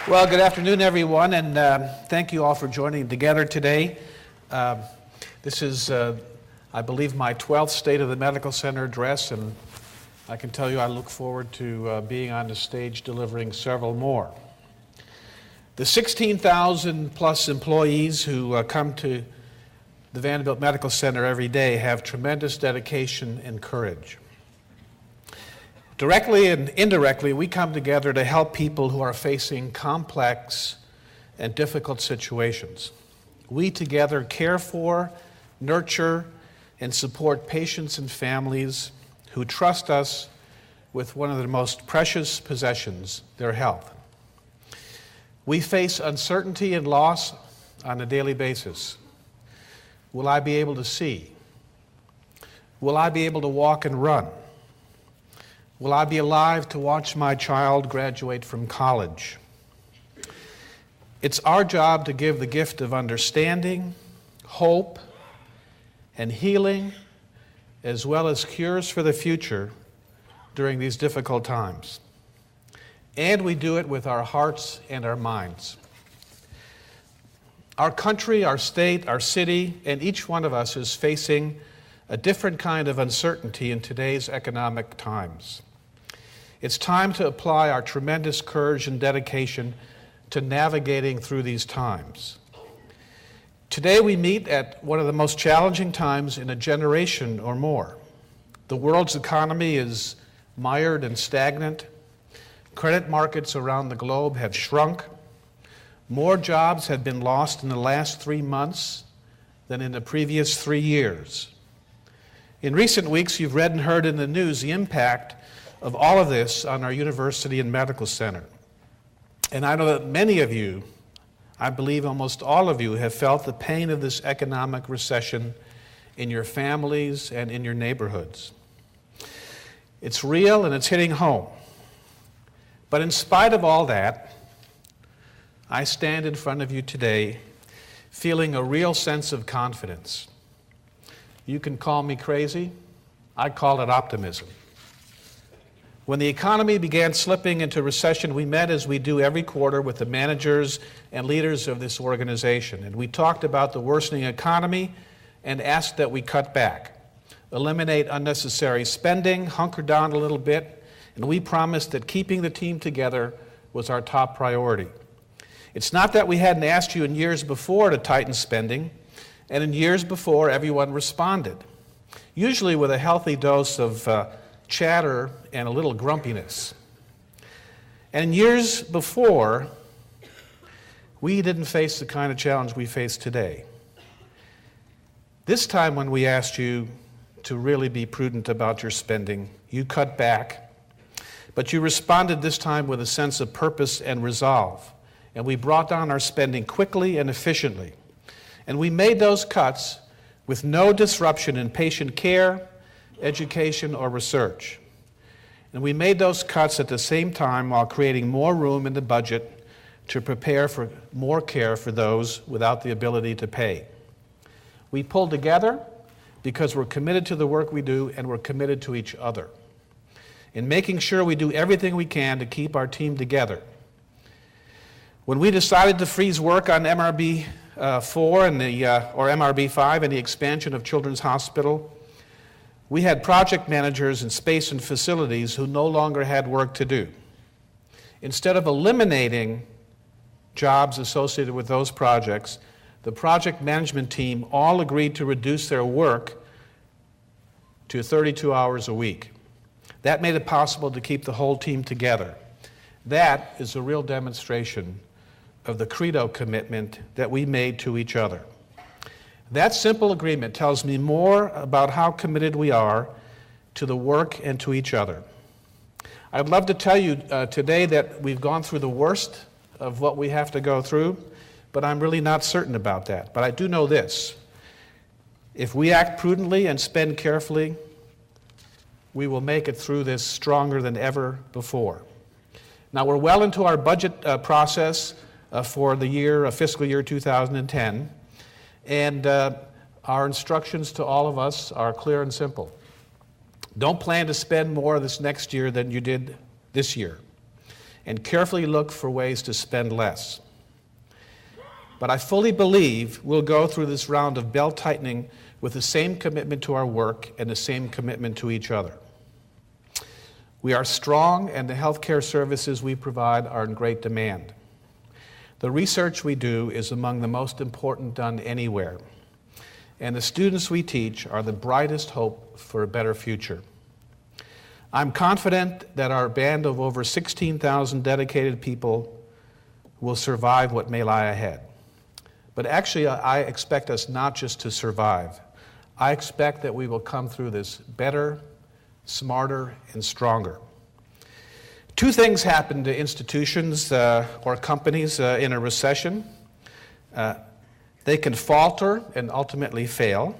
Well, good afternoon, everyone, and thank you all for joining together today. This is, I believe, my 12th State of the Medical Center Address, and I can tell you I look forward to being on the stage delivering several more. The 16,000 plus employees who come to the Vanderbilt Medical Center every day have tremendous dedication and courage. Directly and indirectly, we come together to help people who are facing complex and difficult situations. We together care for, nurture, and support patients and families who trust us with one of their most precious possessions, their health. We face uncertainty and loss on a daily basis. Will I be able to see? Will I be able to walk and run? Will I be alive to watch my child graduate from college? It's our job to give the gift of understanding, hope, and healing, as well as cures for the future during these difficult times. And we do it with our hearts and our minds. Our country, our state, our city, and each one of us is facing a different kind of uncertainty in today's economic times. It's time to apply our tremendous courage and dedication to navigating through these times. Today we meet at one of the most challenging times in a generation or more. The world's economy is mired and stagnant. Credit markets around the globe have shrunk. More jobs have been lost in the last 3 months than in the previous 3 years. In recent weeks, you've read and heard in the news the impact of all of this on our university and medical center. And I know that many of you, I believe almost all of you, have felt the pain of this economic recession in your families and in your neighborhoods. It's real and it's hitting home. But in spite of all that, I stand in front of you today feeling a real sense of confidence. You can call me crazy. I call it optimism. When the economy began slipping into recession, we met as we do every quarter with the managers and leaders of this organization. And we talked about the worsening economy and asked that we cut back, eliminate unnecessary spending, hunker down a little bit, and we promised that keeping the team together was our top priority. It's not that we hadn't asked you in years before to tighten spending, and in years before everyone responded, usually with a healthy dose of chatter and a little grumpiness. And in years before, we didn't face the kind of challenge we face today. This time when we asked you to really be prudent about your spending, you cut back, but you responded this time with a sense of purpose and resolve. And we brought down our spending quickly and efficiently. And we made those cuts with no disruption in patient care, education, or research. And we made those cuts at the same time while creating more room in the budget to prepare for more care for those without the ability to pay. We pulled together because we're committed to the work we do and we're committed to each other, in making sure we do everything we can to keep our team together. When we decided to freeze work on MRB 4 and or MRB 5 and the expansion of Children's Hospital, we had project managers in space and facilities who no longer had work to do. Instead of eliminating jobs associated with those projects, the project management team all agreed to reduce their work to 32 hours a week. That made it possible to keep the whole team together. That is a real demonstration of the credo commitment that we made to each other. That simple agreement tells me more about how committed we are to the work and to each other. I'd love to tell you today that we've gone through the worst of what we have to go through, but I'm really not certain about that. But I do know this: if we act prudently and spend carefully, we will make it through this stronger than ever before. Now, we're well into our budget process for the fiscal year 2010. And our instructions to all of us are clear and simple. Don't plan to spend more this next year than you did this year. and carefully look for ways to spend less. But I fully believe we'll go through this round of belt-tightening with the same commitment to our work and the same commitment to each other. We are strong, and the healthcare services we provide are in great demand. The research we do is among the most important done anywhere, and the students we teach are the brightest hope for a better future. I'm confident that our band of over 16,000 dedicated people will survive what may lie ahead. But actually, I expect us not just to survive. I expect that we will come through this better, smarter, and stronger. Two things happen to institutions or companies in a recession. They can falter and ultimately fail,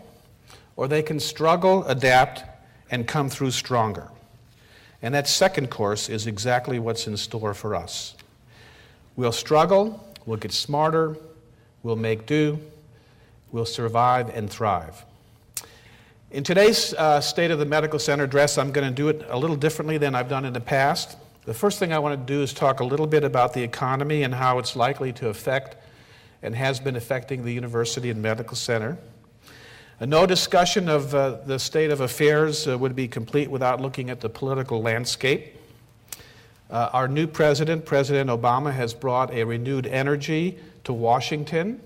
or they can struggle, adapt, and come through stronger. And that second course is exactly what's in store for us. We'll struggle, we'll get smarter, we'll make do, we'll survive and thrive. In today's State of the Medical Center Address, I'm going to do it a little differently than I've done in the past. The first thing I want to do is talk a little bit about the economy and how it's likely to affect and has been affecting the university and medical center. No discussion of the state of affairs would be complete without looking at the political landscape. Our new president, President Obama, has brought a renewed energy to Washington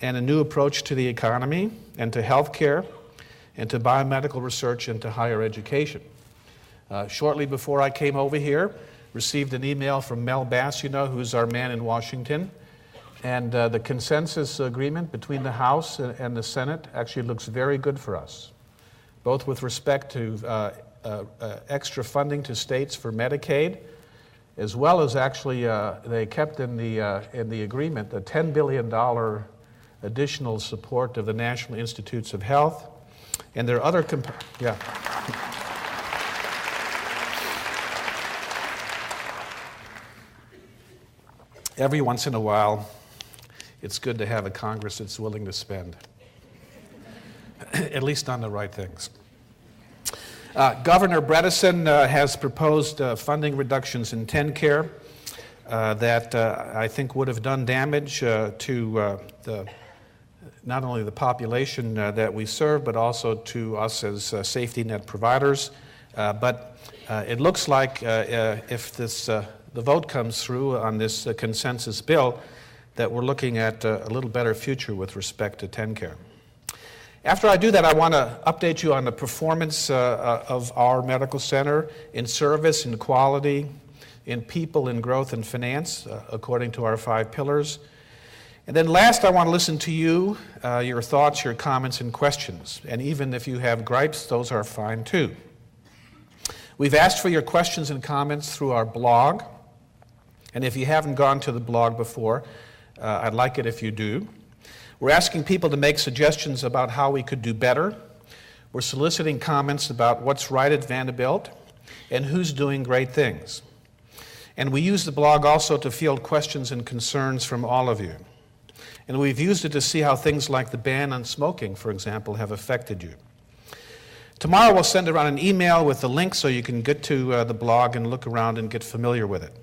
and a new approach to the economy and to healthcare and to biomedical research and to higher education. Shortly before I came over here, received an email from Mel Bass, who's our man in Washington, and the consensus agreement between the House and the Senate actually looks very good for us, both with respect to extra funding to states for Medicaid, as well as actually they kept in the agreement the $10 billion additional support of the National Institutes of Health, and there are other Every once in a while, it's good to have a Congress that's willing to spend, at least on the right things. Governor Bredesen has proposed funding reductions in TennCare that I think would have done damage to not only the population that we serve, but also to us as safety net providers. But it looks like if the vote comes through on this consensus bill, that we're looking at a little better future with respect to TennCare. After I do that, I want to update you on the performance of our medical center in service, in quality, in people, in growth, and finance, according to our 5 pillars. And then last, I want to listen to you, your thoughts, your comments, and questions. And even if you have gripes, those are fine too. We've asked for your questions and comments through our blog. And if you haven't gone to the blog before, I'd like it if you do. We're asking people to make suggestions about how we could do better. We're soliciting comments about what's right at Vanderbilt and who's doing great things. And we use the blog also to field questions and concerns from all of you. And we've used it to see how things like the ban on smoking, for example, have affected you. Tomorrow we'll send around an email with the link so you can get to the blog and look around and get familiar with it.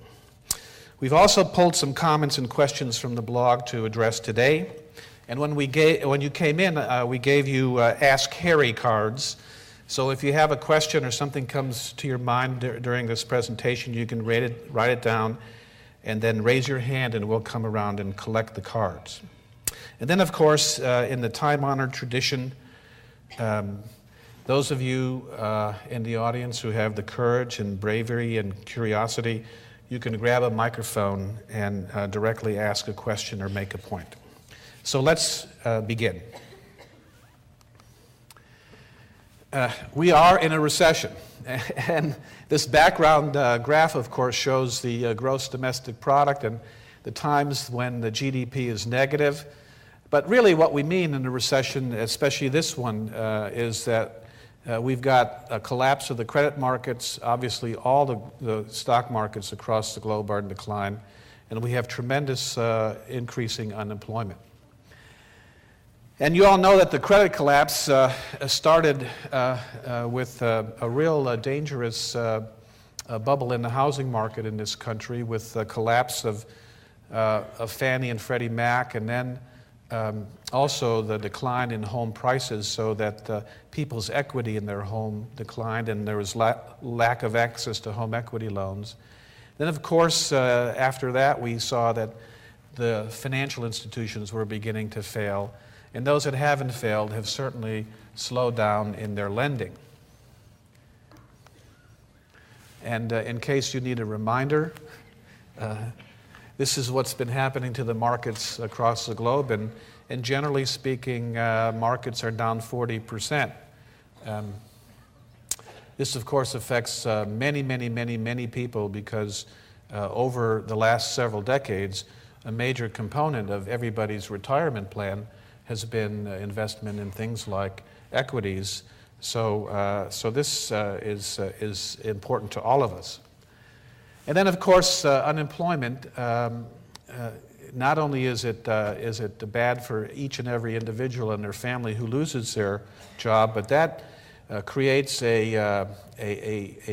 We've also pulled some comments and questions from the blog to address today. And when you came in, we gave you Ask Harry cards. So if you have a question or something comes to your mind during this presentation, you can write it down and then raise your hand and we'll come around and collect the cards. And then, of course, in the time-honored tradition, those of you in the audience who have the courage and bravery and curiosity, you can grab a microphone and directly ask a question or make a point. So let's begin. We are in a recession, and this background graph, of course, shows the gross domestic product and the times when the GDP is negative. But really what we mean in a recession, especially this one, is that we've got a collapse of the credit markets. Obviously, all the stock markets across the globe are in decline, and we have tremendous increasing unemployment. And you all know that the credit collapse started with a real dangerous bubble in the housing market in this country with the collapse of Fannie and Freddie Mac, and then also the decline in home prices, so that people's equity in their home declined, and there was lack of access to home equity loans. Then, of course, after that, we saw that the financial institutions were beginning to fail, and those that haven't failed have certainly slowed down in their lending. And in case you need a reminder, this is what's been happening to the markets across the globe, and generally speaking, markets are down 40%. This, of course, affects many people, because over the last several decades, a major component of everybody's retirement plan has been investment in things like equities. So this is important to all of us. And then, of course, unemployment. Not only is it bad for each and every individual and their family who loses their job, but that creates a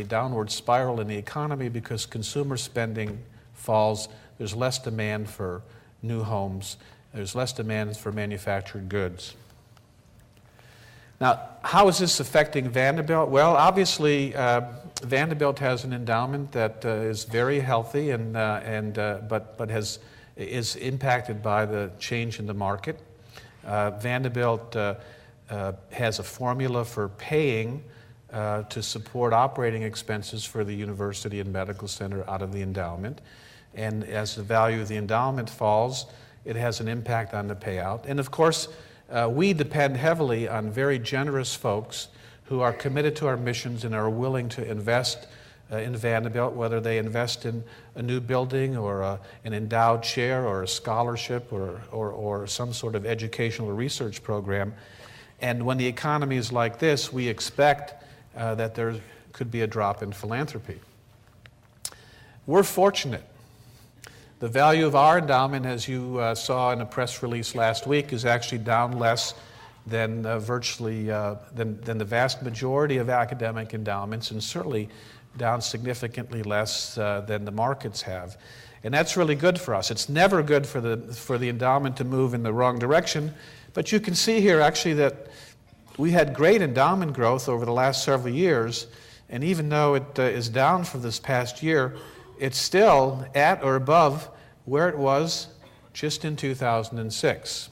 downward spiral in the economy, because consumer spending falls. There's less demand for new homes. There's less demand for manufactured goods. Now, how is this affecting Vanderbilt? Well, obviously, Vanderbilt has an endowment that is very healthy, but is impacted by the change in the market. Vanderbilt has a formula for paying to support operating expenses for the university and medical center out of the endowment. And as the value of the endowment falls, it has an impact on the payout. And of course, we depend heavily on very generous folks who are committed to our missions and are willing to invest in Vanderbilt, whether they invest in a new building or an endowed chair or a scholarship or some sort of educational or research program. And when the economy is like this, we expect that there could be a drop in philanthropy. We're fortunate. The value of our endowment, as you saw in a press release last week, is actually down less than than the vast majority of academic endowments, and certainly down significantly less than the markets have. And that's really good for us. It's never good for the endowment to move in the wrong direction, but you can see here actually that we had great endowment growth over the last several years, and even though it is down for this past year, it's still at or above where it was just in 2006.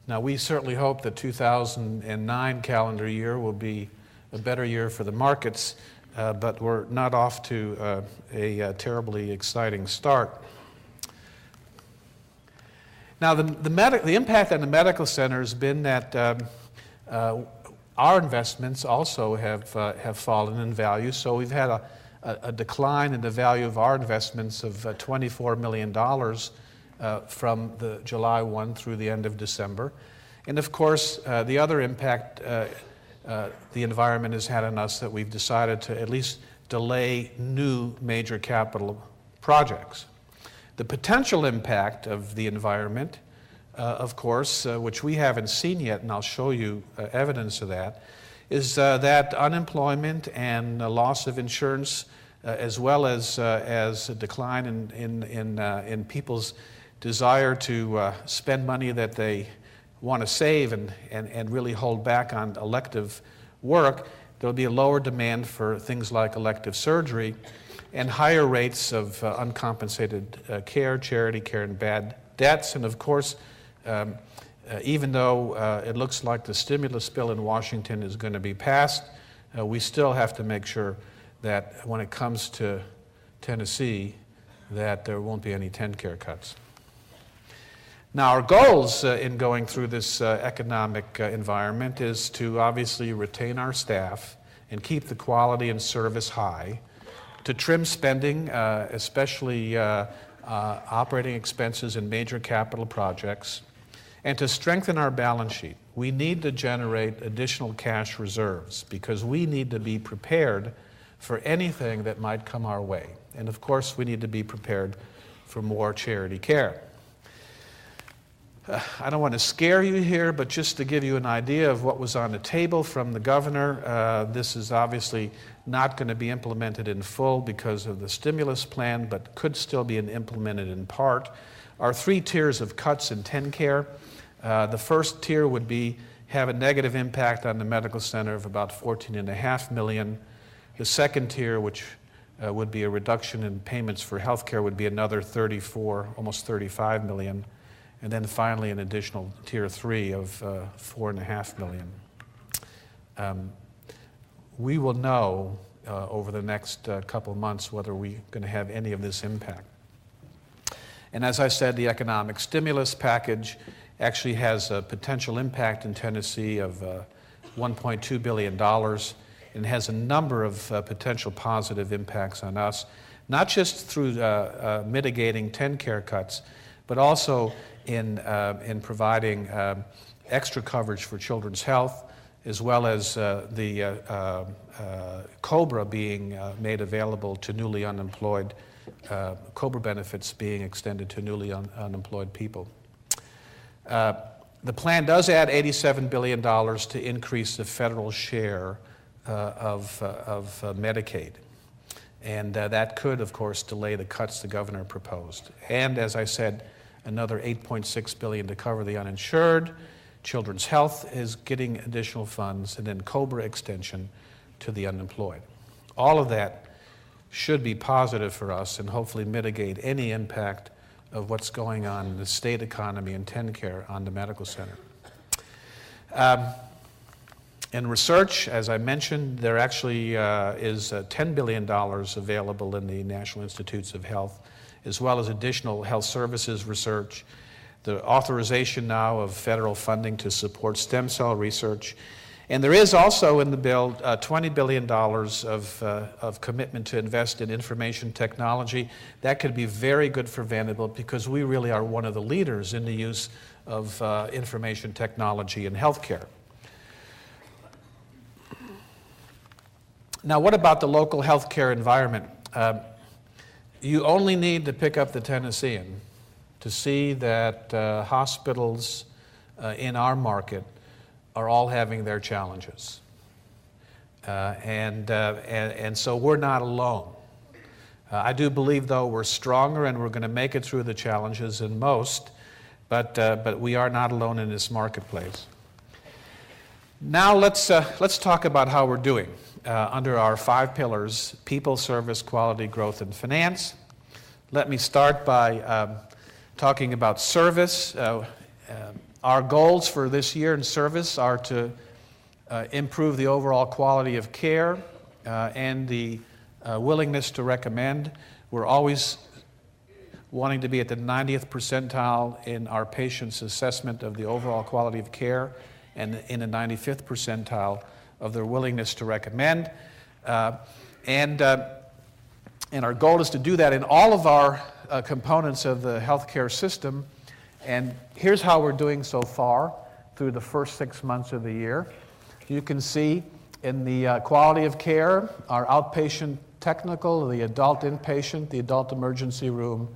Now, we certainly hope that 2009 calendar year will be a better year for the markets, but we're not off to a terribly exciting start. Now, the impact on the medical center has been that our investments also have fallen in value, so we've had a decline in the value of our investments of $24 million from the July 1 through the end of December. And of course, the other impact the environment has had on us, that we've decided to at least delay new major capital projects. The potential impact of the environment, of course, which we haven't seen yet, and I'll show you evidence of that, is that unemployment and loss of insurance, as well as a decline in people's desire to spend money that they want to save and really hold back on elective work, there'll be a lower demand for things like elective surgery and higher rates of uncompensated care, charity care, and bad debts. And of course, even though it looks like the stimulus bill in Washington is going to be passed, we still have to make sure that when it comes to Tennessee, that there won't be any TennCare cuts. Now, our goals in going through this economic environment is to obviously retain our staff and keep the quality and service high, to trim spending, especially operating expenses and major capital projects, and to strengthen our balance sheet. We need to generate additional cash reserves because we need to be prepared for anything that might come our way. And of course, we need to be prepared for more charity care. I don't want to scare you here, but just to give you an idea of what was on the table from the governor, this is obviously not going to be implemented in full because of the stimulus plan, but could still be implemented in part, are 3 tiers of cuts in TennCare. The first tier would have a negative impact on the medical center of about $14.5 million. The second tier, which would be a reduction in payments for health care, would be another almost $35 million. And then finally, an additional tier 3 of $4.5 million. We will know over the next couple of months whether we're going to have any of this impact. And as I said, the economic stimulus package actually has a potential impact in Tennessee of $1.2 billion and has a number of potential positive impacts on us, not just through mitigating TennCare cuts, but also in providing extra coverage for children's health, as well as the COBRA being made available to newly unemployed, COBRA benefits being extended to newly unemployed people. The plan does add $87 billion to increase the federal share of Medicaid. And that could, of course, delay the cuts the governor proposed. And as I said, another $8.6 billion to cover the uninsured. Children's Health is getting additional funds, and then COBRA extension to the unemployed. All of that should be positive for us and hopefully mitigate any impact of what's going on in the state economy and TennCare on the medical center. In research, as I mentioned, there actually is $10 billion available in the National Institutes of Health, as well as additional health services research, the authorization now of federal funding to support stem cell research. And there is also in the bill $20 billion of commitment to invest in information technology. That could be very good for Vanderbilt because we really are one of the leaders in the use of information technology in healthcare. Now, what about the local healthcare environment? You only need to pick up the Tennessean to see that hospitals in our market are all having their challenges. And so we're not alone. I do believe, though, we're stronger and we're going to make it through the challenges than most, but we are not alone in this marketplace. Now let's talk about how we're doing under our 5 pillars: people, service, quality, growth, and finance. Let me start by talking about service. Our goals for this year in service are to improve the overall quality of care and the willingness to recommend. We're always wanting to be at the 90th percentile in our patients' assessment of the overall quality of care and in the 95th percentile of their willingness to recommend. And our goal is to do that in all of our components of the healthcare system. And here's how we're doing so far through the first 6 months of the year. You can see in the quality of care, our outpatient technical, the adult inpatient, the adult emergency room,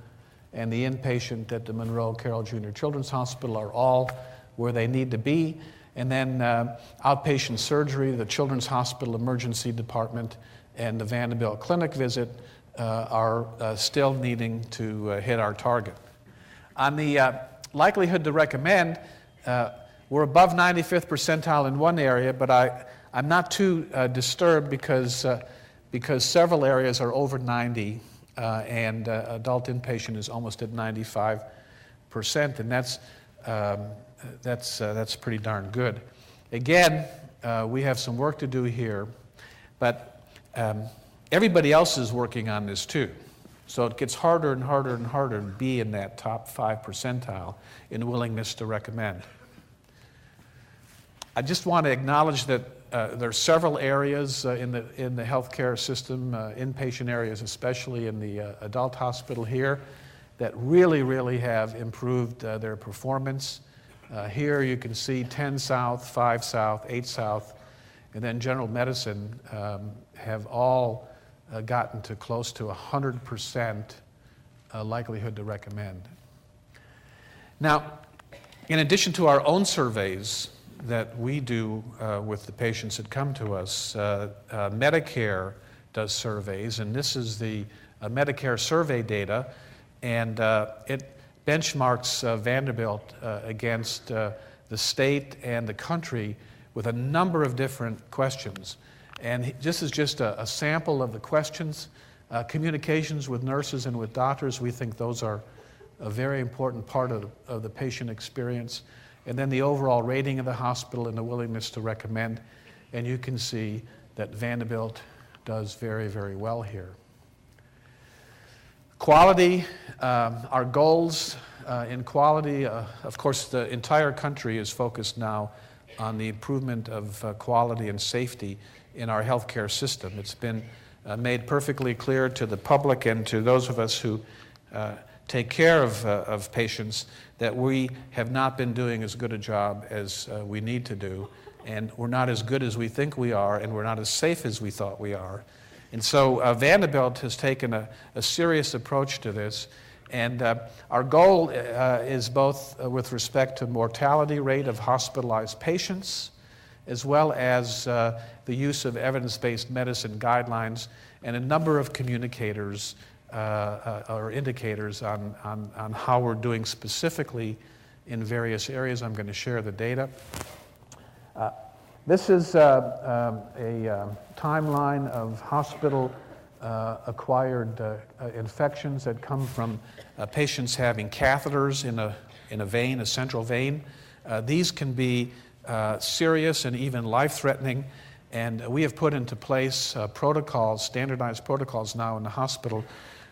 and the inpatient at the Monroe Carroll Jr. Children's Hospital are all where they need to be. And then outpatient surgery, the Children's Hospital Emergency Department, and the Vanderbilt clinic visit are still needing to hit our target. On the likelihood to recommend, we're above 95th percentile in one area, but I'm not too disturbed because several areas are over 90, and adult inpatient is almost at 95%, and that's pretty darn good. Again, we have some work to do here, but everybody else is working on this too. So it gets harder and harder and harder to be in that top 5 percentile in willingness to recommend. I just want to acknowledge that there are several areas in the healthcare system, inpatient areas especially in the adult hospital here, that really have improved their performance. Here you can see 10 South, 5 South, 8 South, and then general medicine have all gotten to close to 100% likelihood to recommend. Now, in addition to our own surveys that we do with the patients that come to us, Medicare does surveys, and this is the Medicare survey data, and it benchmarks Vanderbilt against the state and the country with a number of different questions. And this is just a sample of the questions. Communications with nurses and with doctors, we think those are a very important part of the patient experience. And then the overall rating of the hospital and the willingness to recommend. And you can see that Vanderbilt does very, very well here. Quality, our goals in quality, of course the entire country is focused now on the improvement of quality and safety in our healthcare system. It's been made perfectly clear to the public and to those of us who take care of patients that we have not been doing as good a job as we need to do, and we're not as good as we think we are, and we're not as safe as we thought we are. And so Vanderbilt has taken a serious approach to this, and our goal is both with respect to mortality rate of hospitalized patients, as well as the use of evidence-based medicine guidelines and a number of communicators or indicators on how we're doing specifically in various areas. I'm going to share the data. This is a timeline of hospital-acquired infections that come from patients having catheters in a vein, a central vein. These can be serious and even life-threatening, and we have put into place protocols, standardized protocols now in the hospital,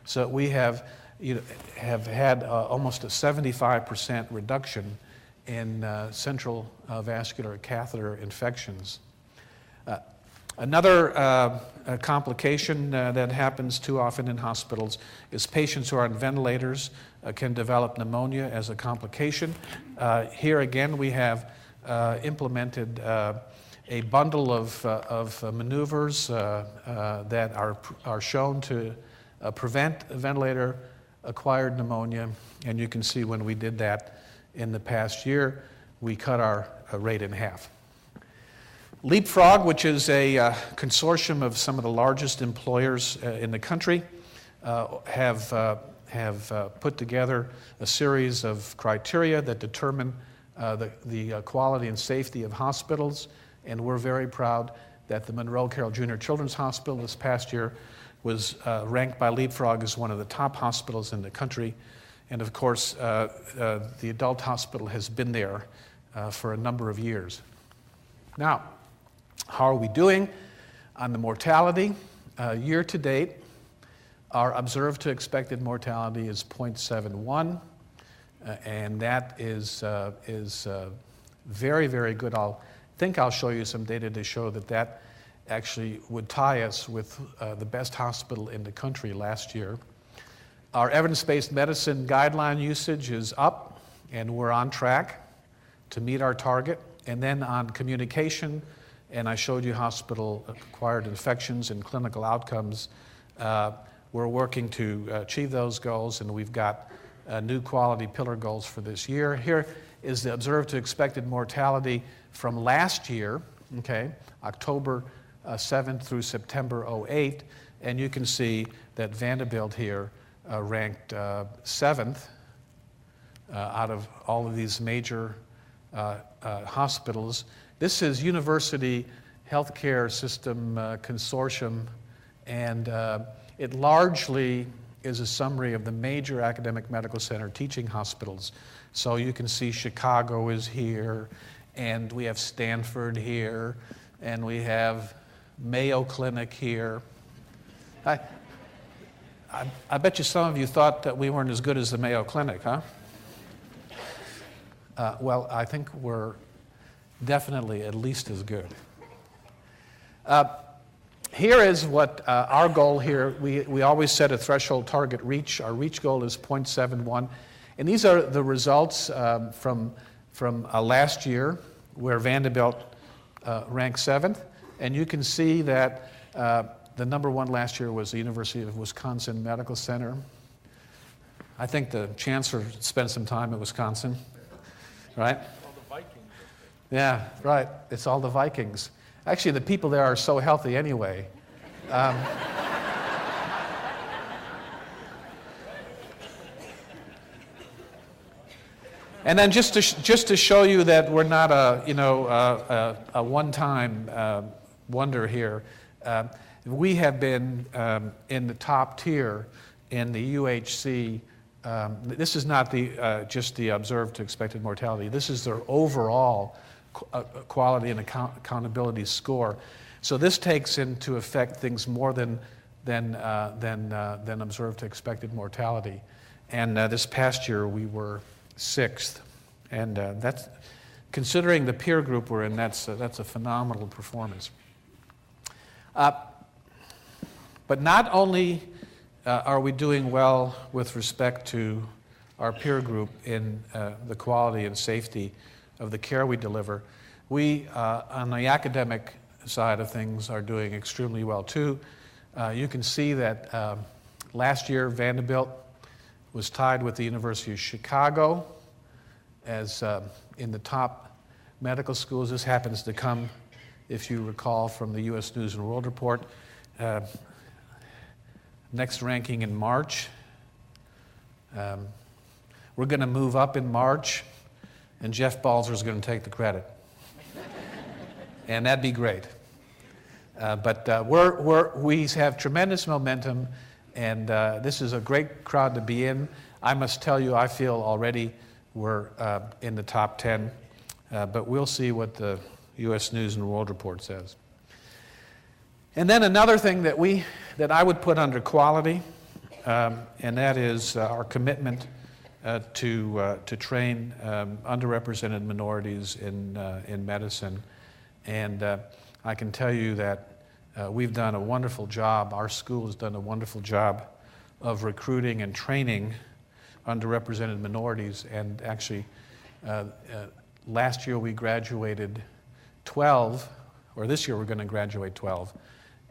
so that we have had almost a 75% reduction in central vascular catheter infections. Another complication that happens too often in hospitals is patients who are on ventilators can develop pneumonia as a complication. Here again we have implemented a bundle of maneuvers that are shown to prevent ventilator-acquired pneumonia, and you can see when we did that in the past year, we cut our rate in half. Leapfrog, which is a consortium of some of the largest employers in the country, have put together a series of criteria that determine the quality and safety of hospitals, and we're very proud that the Monroe Carroll Jr. Children's Hospital this past year was ranked by Leapfrog as one of the top hospitals in the country. And of course, the adult hospital has been there for a number of years. Now, how are we doing on the mortality? Year to date, our observed to expected mortality is 0.71, and that is very, very good. I think I'll show you some data to show that actually would tie us with the best hospital in the country last year. Our evidence-based medicine guideline usage is up, and we're on track to meet our target. And then on communication, and I showed you hospital-acquired infections and clinical outcomes, we're working to achieve those goals, and we've got new quality pillar goals for this year. Here is the observed to expected mortality from last year, okay, October 7th through September 08, and you can see that Vanderbilt here ranked 7th out of all of these major hospitals. This is University Healthcare System Consortium, and it largely is a summary of the major academic medical center teaching hospitals. So you can see Chicago is here, and we have Stanford here, and we have Mayo Clinic here. I bet you some of you thought that we weren't as good as the Mayo Clinic, huh? Well, I think we're definitely at least as good. Here is what our goal here, we always set a threshold target reach. Our reach goal is 0.71. And these are the results from last year, where Vanderbilt ranked 7th. And you can see that the number one last year was the University of Wisconsin Medical Center. I think the chancellor spent some time at Wisconsin, right? All the Vikings. Yeah, right. It's all the Vikings. Actually, the people there are so healthy anyway. And then just to show you that we're not a one-time wonder here, we have been in the top tier in the UHC. This is not just the observed to expected mortality. This is their overall quality and accountability score. So this takes into effect things more than observed to expected mortality. And this past year we were 6th, and that's, considering the peer group we're in, that's a phenomenal performance. But not only are we doing well with respect to our peer group in the quality and safety of the care we deliver, we, on the academic side of things, are doing extremely well too. You can see that last year Vanderbilt was tied with the University of Chicago as in the top medical schools. This happens to come, if you recall, from the U.S. News and World Report. Next ranking in March. We're going to move up in March, and Jeff Balzer is going to take the credit. And that'd be great. But we have tremendous momentum, and this is a great crowd to be in. I must tell you, I feel already we're in the top 10, but we'll see what the U.S. News and World Report says. And then another thing that I would put under quality, and that is our commitment to train underrepresented minorities in medicine. And I can tell you that we've done a wonderful job. Our school has done a wonderful job of recruiting and training underrepresented minorities. And actually, last year we graduated 12, or this year we're going to graduate 12.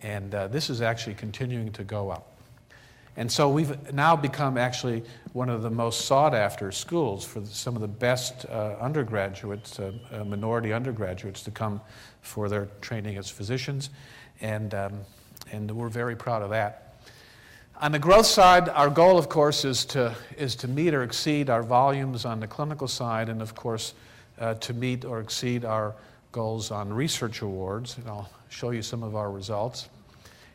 And this is actually continuing to go up. And so we've now become actually one of the most sought-after schools for some of the best undergraduates, minority undergraduates, to come for their training as physicians. And we're very proud of that. On the growth side, our goal, of course, is to meet or exceed our volumes on the clinical side, and of course, to meet or exceed our goals on research awards. And I'll show you some of our results.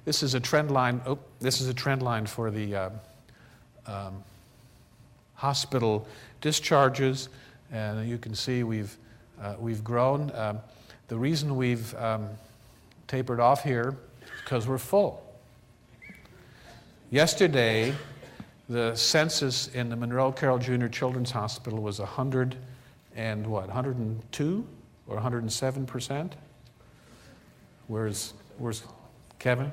This is a trend line. This is a trend line for the hospital discharges, and you can see we've grown. The reason we've tapered off here is because we're full. Yesterday, the census in the Monroe Carroll Jr. Children's Hospital was 102 or 107%. Where's Kevin?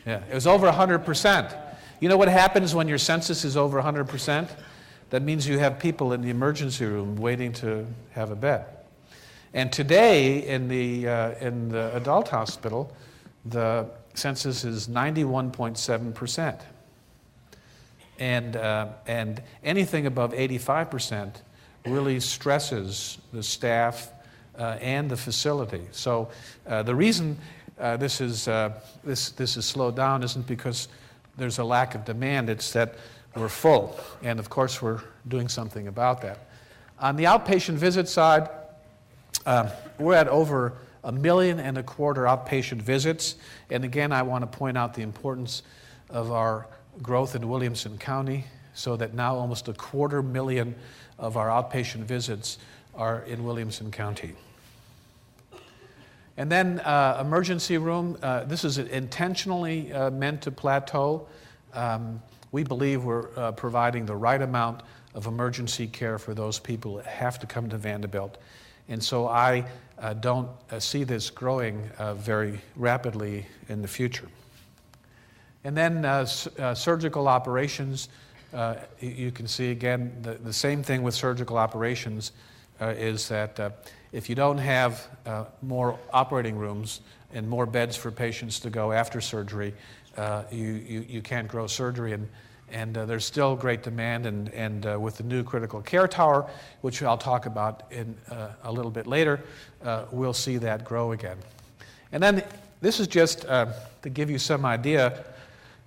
Yeah, it was over 100%. You know what happens when your census is over 100%? That means you have people in the emergency room waiting to have a bed. And today in the adult hospital, the census is 91.7%. And anything above 85% really stresses the staff and the facility. So the reason this is slowed down isn't because there's a lack of demand, it's that we're full. And of course we're doing something about that. On the outpatient visit side, we're at over 1.25 million outpatient visits. And again, I want to point out the importance of our growth in Williamson County, so that now almost 250,000 of our outpatient visits are in Williamson County. And then emergency room, this is intentionally meant to plateau. We believe we're providing the right amount of emergency care for those people that have to come to Vanderbilt. And so I don't see this growing very rapidly in the future. And then surgical operations, you can see again the same thing with surgical operations is that if you don't have more operating rooms and more beds for patients to go after surgery, you can't grow surgery. And there's still great demand, and with the new critical care tower, which I'll talk about in a little bit later, we'll see that grow again. And then this is just to give you some idea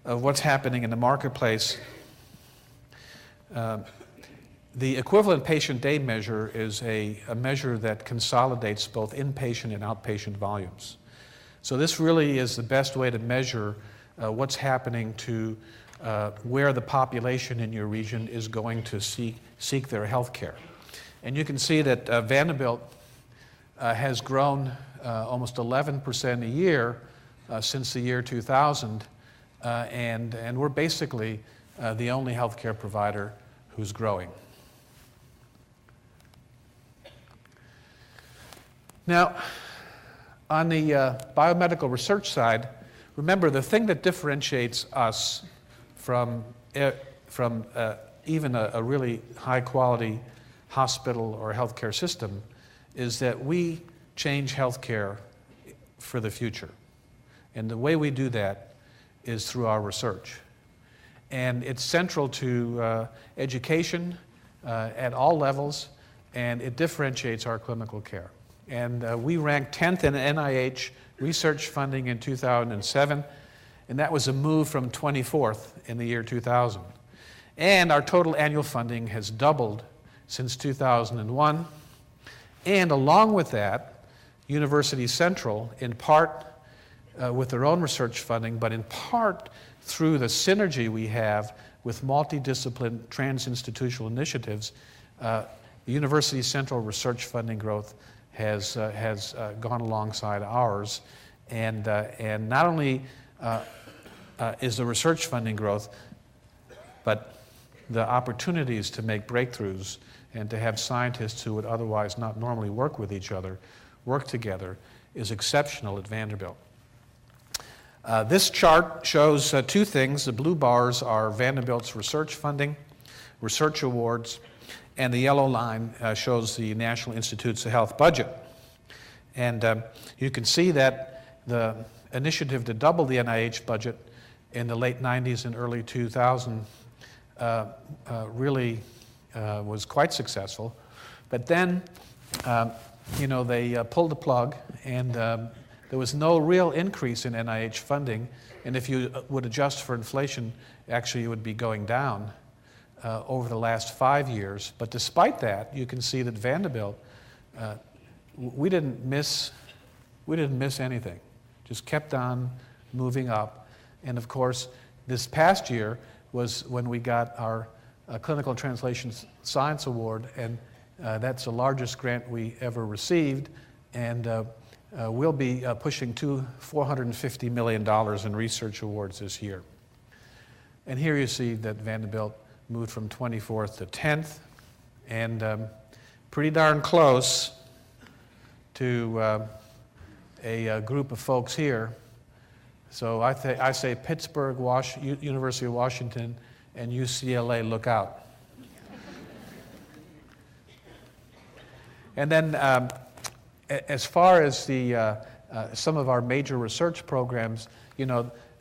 of what's happening in the marketplace. The equivalent patient day measure is a measure that consolidates both inpatient and outpatient volumes. So this really is the best way to measure what's happening to where the population in your region is going to seek their health care. And you can see that Vanderbilt has grown almost 11% a year since the year 2000, and we're basically the only healthcare provider who's growing. Now, on the biomedical research side, remember the thing that differentiates us from even a really high-quality hospital or healthcare system is that we change healthcare for the future. And the way we do that is through our research. And it's central to education at all levels, and it differentiates our clinical care. And we ranked 10th in NIH research funding in 2007, and that was a move from 24th in the year 2000. And our total annual funding has doubled since 2001. And along with that, University Central, in part with their own research funding, but in part through the synergy we have with multidiscipline trans-institutional initiatives, the University Central research funding growth has gone alongside ours. And not only is the research funding growth, but the opportunities to make breakthroughs and to have scientists who would otherwise not normally work with each other work together is exceptional at Vanderbilt. This chart shows two things. The blue bars are Vanderbilt's research funding, research awards, and the yellow line shows the National Institutes of Health budget. And you can see that the initiative to double the NIH budget in the late 90s and early 2000s really was quite successful. But then, they pulled the plug, and there was no real increase in NIH funding. And if you would adjust for inflation, actually it would be going down over the last 5 years. But despite that, you can see that Vanderbilt, we didn't miss anything. Just kept on moving up. And of course, this past year was when we got our Clinical Translation Science Award, and that's the largest grant we ever received. And we'll be pushing $450 million in research awards this year. And here you see that Vanderbilt moved from 24th to 10th, and pretty darn close to a group of folks here. So I say Pittsburgh, University of Washington, and UCLA, look out. And then as far as the some of our major research programs,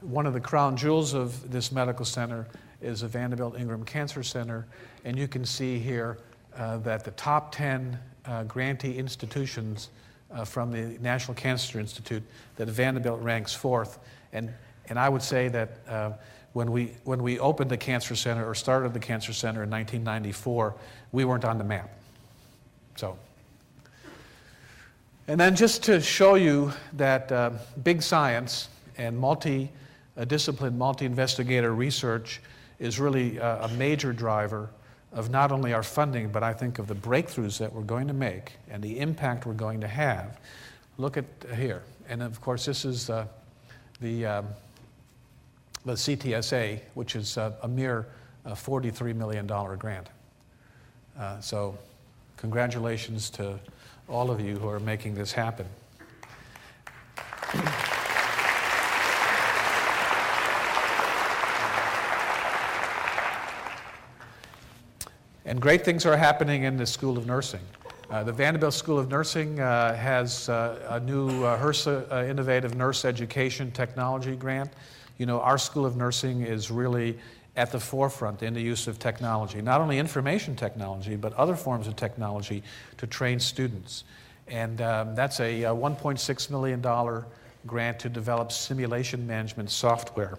one of the crown jewels of this medical center is the Vanderbilt Ingram Cancer Center, and you can see here that the top 10 grantee institutions from the National Cancer Institute, that Vanderbilt ranks 4th, and I would say that when we opened the cancer center or started the cancer center in 1994, we weren't on the map. So. And then just to show you that big science and multi-discipline, multi-investigator research is really a major driver of not only our funding, but I think of the breakthroughs that we're going to make and the impact we're going to have. Look at here. And of course, this is the CTSA, which is a mere $43 million grant. So congratulations to all of you who are making this happen. And great things are happening in the School of Nursing. The Vanderbilt School of Nursing has a new HRSA Innovative Nurse Education Technology grant. Our School of Nursing is really at the forefront in the use of technology, not only information technology, but other forms of technology to train students. And that's a $1.6 million grant to develop simulation management software.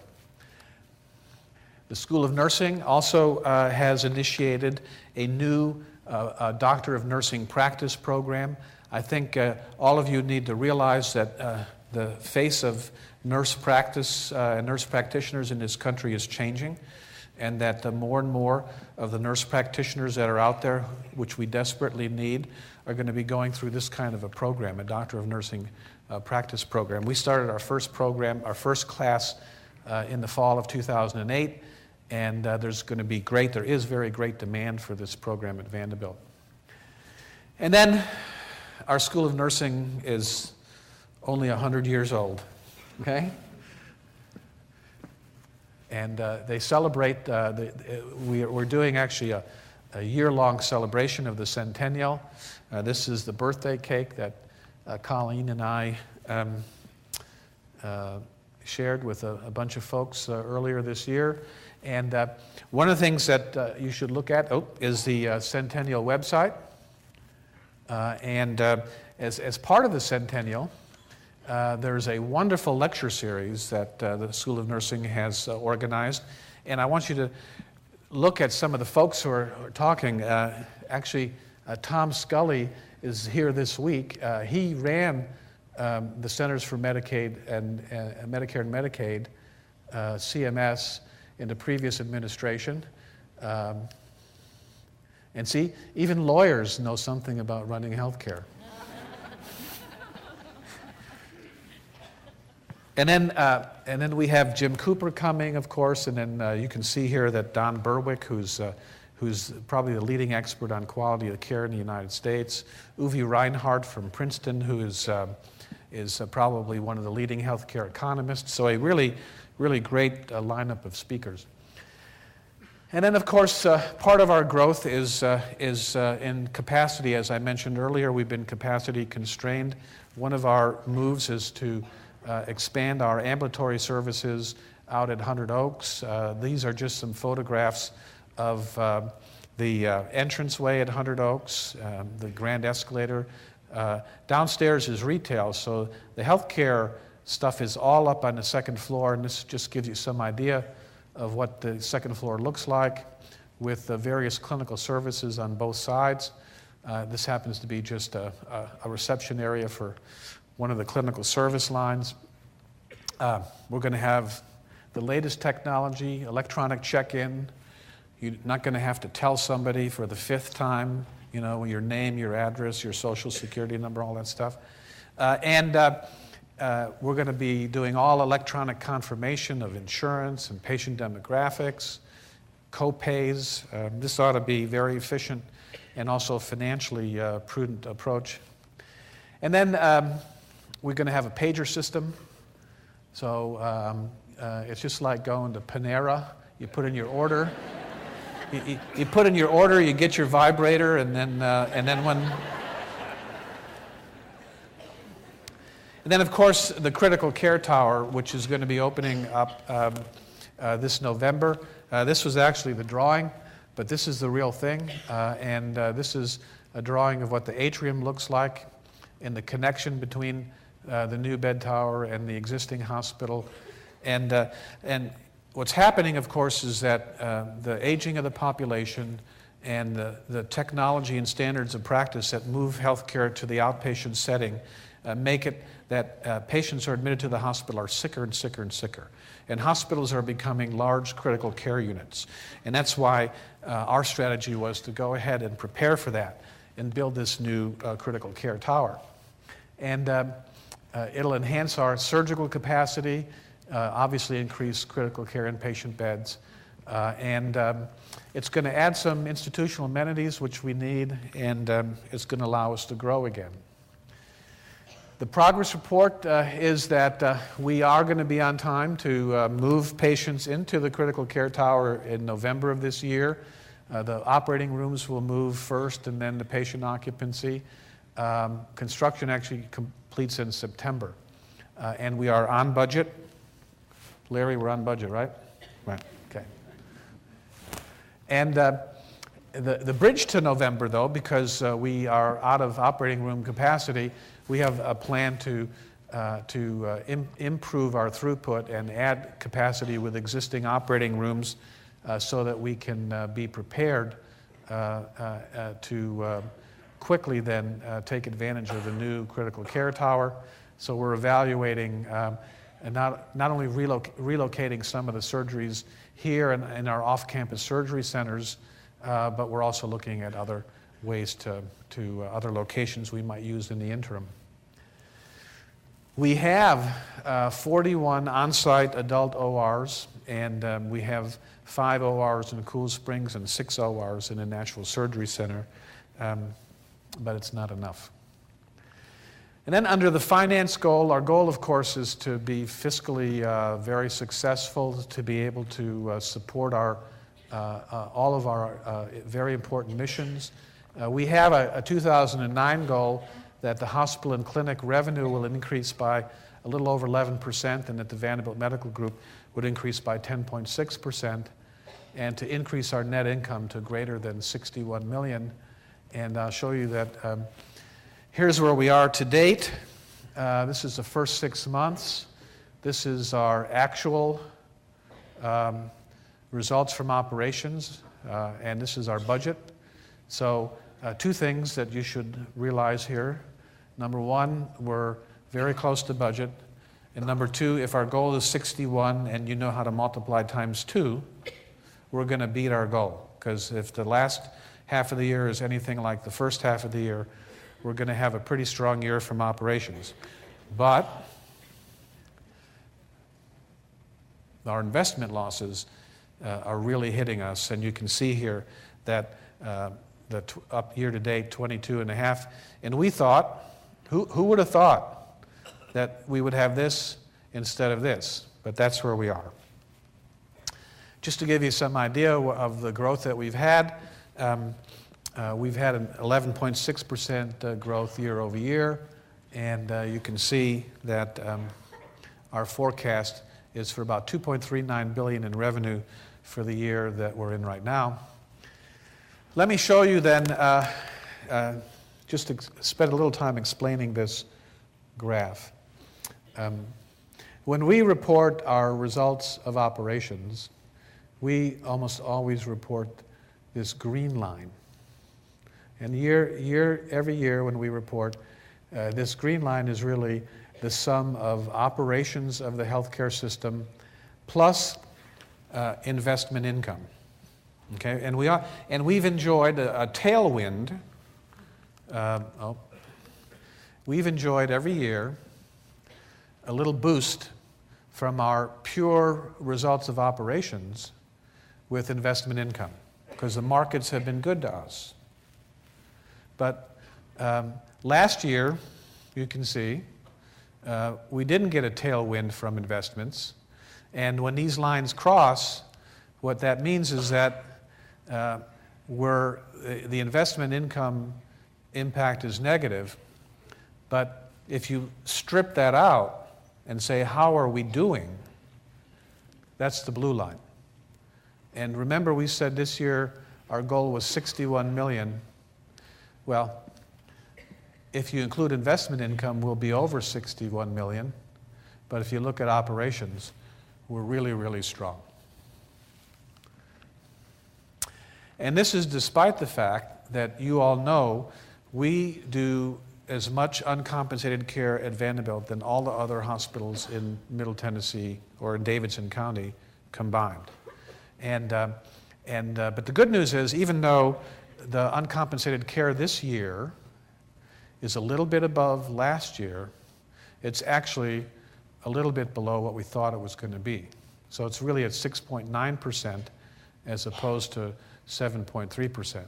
The School of Nursing also has initiated a new Doctor of Nursing practice program. I think all of you need to realize that the face of nurse practice and nurse practitioners in this country is changing, and that more and more of the nurse practitioners that are out there, which we desperately need, are going to be going through this kind of a program, a Doctor of Nursing practice program. We started our first program, our first class in the fall of 2008, and there is very great demand for this program at Vanderbilt. And then our School of Nursing is only 100 years old, okay? And they celebrate, we're doing actually a year-long celebration of the centennial. This is the birthday cake that Colleen and I shared with a bunch of folks earlier this year. And one of the things that you should look at is the Centennial website. As part of the Centennial, there's a wonderful lecture series that the School of Nursing has organized. And I want you to look at some of the folks who are talking. Actually, Tom Scully is here this week. He ran the Centers for Medicaid and Medicare and Medicaid, CMS, in the previous administration. And see, even lawyers know something about running healthcare. And then we have Jim Cooper coming, of course, and then you can see here that Don Berwick, who's probably the leading expert on quality of care in the United States, Uwe Reinhardt from Princeton, who is probably one of the leading healthcare economists. So a really great lineup of speakers. And then, of course, part of our growth is in capacity. As I mentioned earlier, we've been capacity constrained. One of our moves is to expand our ambulatory services out at 100 Oaks. These are just some photographs of the entranceway at 100 Oaks, the grand escalator. Downstairs is retail, so the healthcare stuff is all up on the second floor, and this just gives you some idea of what the second floor looks like with the various clinical services on both sides. This happens to be just a reception area for one of the clinical service lines. We're going to have the latest technology, electronic check-in. You're not going to have to tell somebody for the 5th time, you know, your name, your address, your social security number, all that stuff. We're going to be doing all electronic confirmation of insurance and patient demographics, co-pays. This ought to be very efficient and also financially prudent approach. And then we're going to have a pager system. So it's just like going to Panera. You put in your order. You put in your order, you get your vibrator, and then when... And then, of course, the critical care tower, which is going to be opening up this November. This was actually the drawing, but this is the real thing. This is a drawing of what the atrium looks like and the connection between the new bed tower and the existing hospital. And what's happening, of course, is that the aging of the population and the technology and standards of practice that move healthcare to the outpatient setting make it that patients who are admitted to the hospital are sicker and sicker and sicker. And hospitals are becoming large critical care units. And that's why our strategy was to go ahead and prepare for that and build this new critical care tower. And it'll enhance our surgical capacity, obviously increase critical care inpatient beds, and it's going to add some institutional amenities, which we need, and it's going to allow us to grow again. The progress report is that we are going to be on time to move patients into the critical care tower in November of this year. The operating rooms will move first, and then the patient occupancy. Construction actually completes in September. And we are on budget. Larry, we're on budget, right? Right, okay. And the bridge to November, though, because we are out of operating room capacity, we have a plan to improve our throughput and add capacity with existing operating rooms so that we can be prepared to quickly then take advantage of the new critical care tower. So we're evaluating and not only relocating some of the surgeries here in our off-campus surgery centers, but we're also looking at other ways to other locations we might use in the interim. We have 41 on-site adult ORs, and we have 5 ORs in Cool Springs and 6 ORs in the Natural Surgery Center, but it's not enough. And then under the finance goal, our goal, of course, is to be fiscally very successful, to be able to support all of our very important missions. We have a 2009 goal that the hospital and clinic revenue will increase by a little over 11%, and that the Vanderbilt Medical Group would increase by 10.6%, and to increase our net income to greater than $61 million. And I'll show you that here's where we are to date. This is the first 6 months. This is our actual results from operations, and this is our budget. So 2 things that you should realize here. Number 1, we're very close to budget. And number 2, if our goal is 61 and you know how to multiply times 2, we're going to beat our goal. Because if the last half of the year is anything like the first half of the year, we're going to have a pretty strong year from operations. But our investment losses are really hitting us, and you can see here that up year to date 22.5, and we thought, who would have thought that we would have this instead of this? But that's where we are. Just to give you some idea of the growth that we've had an 11.6% growth year over year, and you can see that our forecast is for about $2.39 billion in revenue for the year that we're in right now. Let me show you then, just to spend a little time explaining this graph. When we report our results of operations, we almost always report this green line. And every year when we report, this green line is really the sum of operations of the healthcare system plus investment income. Okay, and we've enjoyed a tailwind. We've enjoyed every year a little boost from our pure results of operations with investment income, because the markets have been good to us. But last year, you can see, we didn't get a tailwind from investments. And when these lines cross, what that means is that the investment income impact is negative. But if you strip that out and say, how are we doing? That's the blue line. And remember, we said this year our goal was 61 million. Well, if you include investment income, we'll be over 61 million. But if you look at operations, we're really, really strong. And this is despite the fact that you all know we do as much uncompensated care at Vanderbilt than all the other hospitals in Middle Tennessee or in Davidson County combined. But the good news is, even though the uncompensated care this year is a little bit above last year, it's actually a little bit below what we thought it was going to be. So it's really at 6.9% as opposed to 7.3%.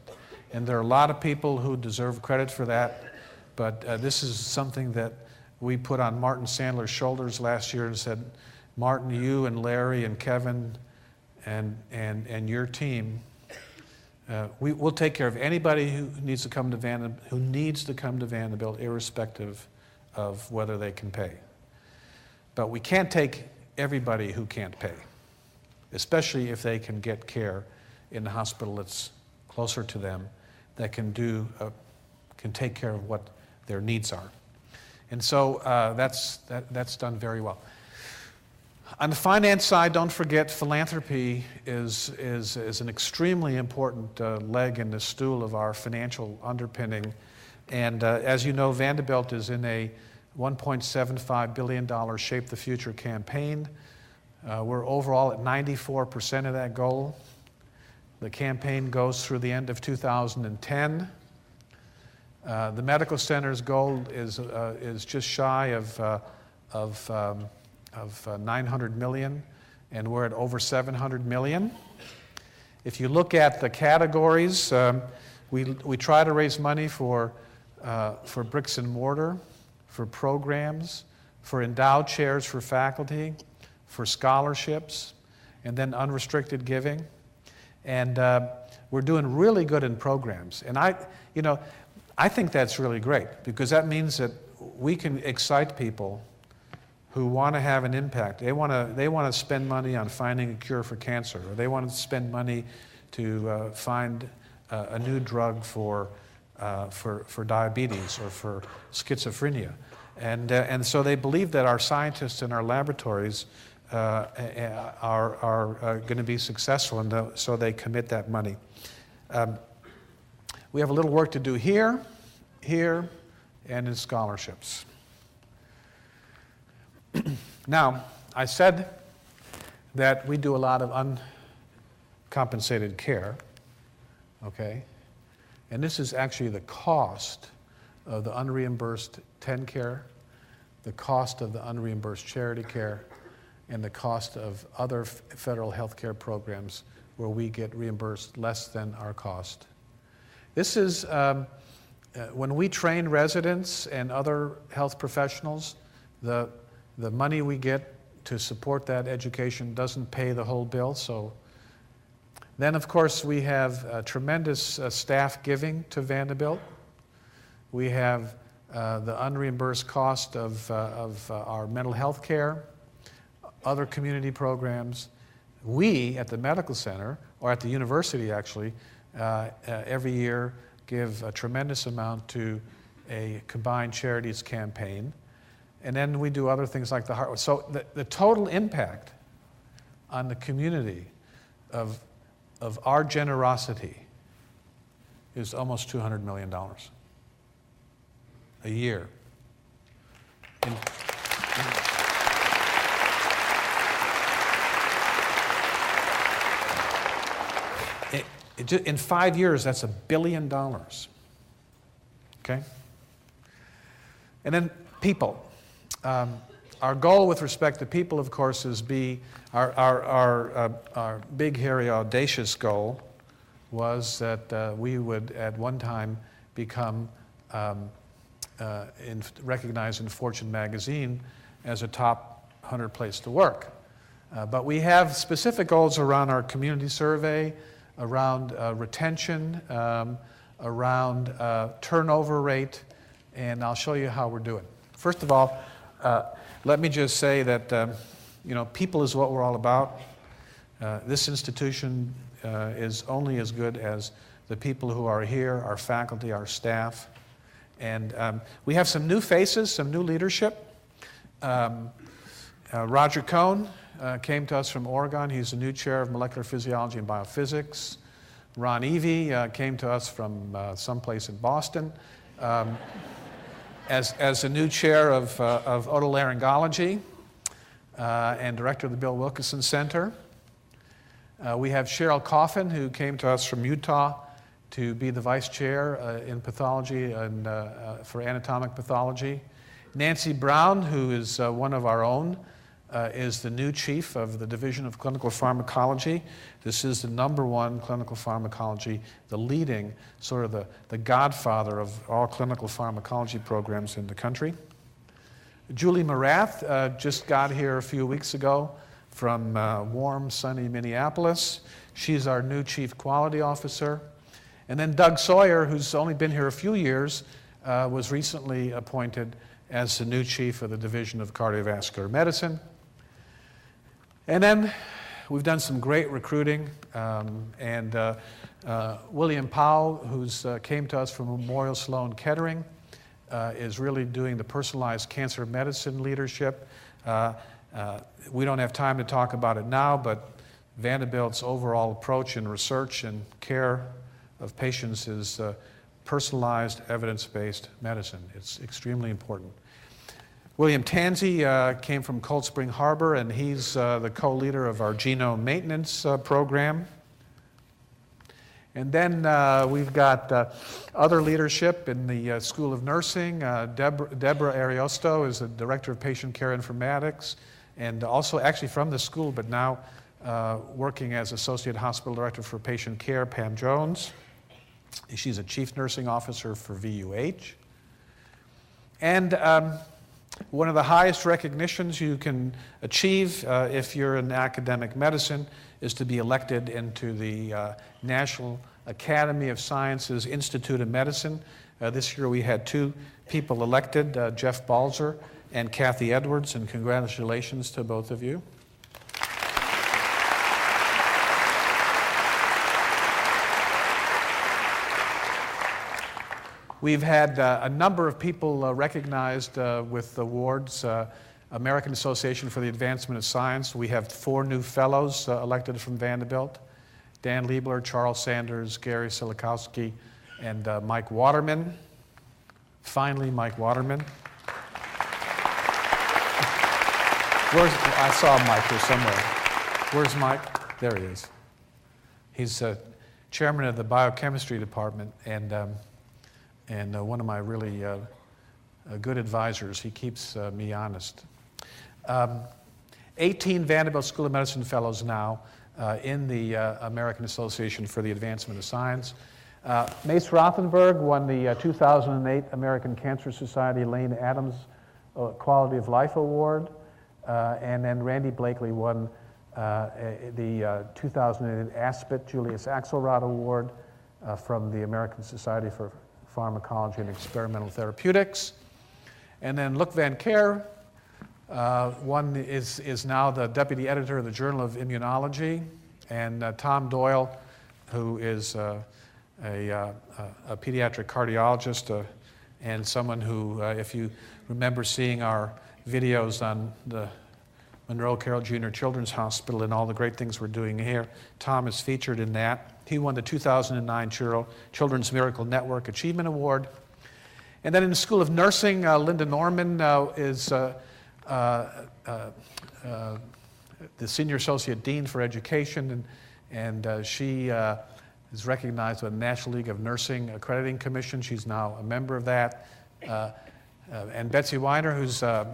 And there are a lot of people who deserve credit for that, but this is something that we put on Martin Sandler's shoulders last year and said, Martin, you and Larry and Kevin and your team, we'll take care of anybody who needs to come to Vanderbilt, irrespective of whether they can pay. But we can't take everybody who can't pay, especially if they can get care in the hospital that's closer to them, that can take care of what their needs are. And so that's done very well. On the finance side, don't forget philanthropy is an extremely important leg in the stool of our financial underpinning. And as you know, Vanderbilt is in a $1.75 billion Shape the Future campaign. We're overall at 94% of that goal. The campaign goes through the end of 2010. The medical center's goal is just shy of 900 million, and we're at over 700 million. If you look at the categories, we try to raise money for bricks and mortar, for programs, for endowed chairs for faculty, for scholarships, and then unrestricted giving. And we're doing really good in programs. And I think that's really great, because that means that we can excite people who want to have an impact. They want to spend money on finding a cure for cancer, or they want to spend money to find a new drug for diabetes or for schizophrenia. And so they believe that our scientists in our laboratories are going to be successful, and so they commit that money. We have a little work to do here, and in scholarships. Now, I said that we do a lot of uncompensated care, okay? And this is actually the cost of the unreimbursed TEN care, the cost of the unreimbursed charity care, and the cost of other federal health care programs where we get reimbursed less than our cost. This is when we train residents and other health professionals, the money we get to support that education doesn't pay the whole bill. So then, of course, we have tremendous staff giving to Vanderbilt. We have the unreimbursed cost of our mental health care, other community programs. We at the Medical Center, or at the university actually, every year give a tremendous amount to a combined charities campaign. And then we do other things like the Heart. So the total impact on the community of our generosity is almost $200 million a year. In 5 years, that's $1 billion. Okay? And then people. Our goal with respect to people, of course, is our big, hairy, audacious goal was that we would at one time become recognized in Fortune magazine as a top 100 place to work. But we have specific goals around our community survey, around retention, around turnover rate, and I'll show you how we're doing. First of all, let me just say that people is what we're all about. This institution is only as good as the people who are here, our faculty, our staff. And we have some new faces, some new leadership. Roger Cohn came to us from Oregon. He's the new chair of molecular physiology and biophysics. Ron Evie came to us from someplace in Boston as the new chair of otolaryngology and director of the Bill Wilkinson Center. We have Cheryl Coffin, who came to us from Utah to be the vice chair in pathology and for anatomic pathology. Nancy Brown, who is one of our own, is the new chief of the Division of Clinical Pharmacology. This is the #1 clinical pharmacology, the leading, sort of the godfather of all clinical pharmacology programs in the country. Julie Morath just got here a few weeks ago from warm, sunny Minneapolis. She's our new chief quality officer. And then Doug Sawyer, who's only been here a few years, was recently appointed as the new chief of the Division of Cardiovascular Medicine. And then we've done some great recruiting, and William Powell, who came to us from Memorial Sloan Kettering, is really doing the personalized cancer medicine leadership. We don't have time to talk about it now, but Vanderbilt's overall approach in research and care of patients is personalized, evidence-based medicine. It's extremely important. William Tansey came from Cold Spring Harbor, and he's the co-leader of our genome maintenance program. And then we've got other leadership in the School of Nursing. Deborah Ariosto is the Director of Patient Care Informatics, and also actually from the school, but now working as Associate Hospital Director for Patient Care, Pam Jones. She's a Chief Nursing Officer for VUH. And one of the highest recognitions you can achieve if you're in academic medicine is to be elected into the National Academy of Sciences Institute of Medicine. This year we had 2 people elected, Jeff Balzer and Kathy Edwards, and congratulations to both of you. We've had a number of people recognized with awards. American Association for the Advancement of Science. We have 4 new fellows elected from Vanderbilt. Dan Liebler, Charles Sanders, Gary Silikowski, and Mike Waterman. Finally, Mike Waterman. I saw Mike here somewhere. Where's Mike? There he is. He's chairman of the biochemistry department and one of my really good advisors. He keeps me honest. 18 Vanderbilt School of Medicine fellows now in the American Association for the Advancement of Science. Mace Rothenberg won the 2008 American Cancer Society Lane Adams Quality of Life Award, and then Randy Blakely won the 2008 Aspit Julius Axelrod Award from the American Society for Pharmacology and Experimental Therapeutics. And then Luc Van Keer is now the deputy editor of the Journal of Immunology, and Tom Doyle, who is a pediatric cardiologist and someone who, if you remember seeing our videos on the Monroe Carroll Jr. Children's Hospital and all the great things we're doing here, Tom is featured in that. He won the 2009 Children's Miracle Network Achievement Award. And then in the School of Nursing, Linda Norman is the Senior Associate Dean for Education, and she is recognized by the National League of Nursing Accrediting Commission. She's now a member of that. And Betsy Weiner, who's a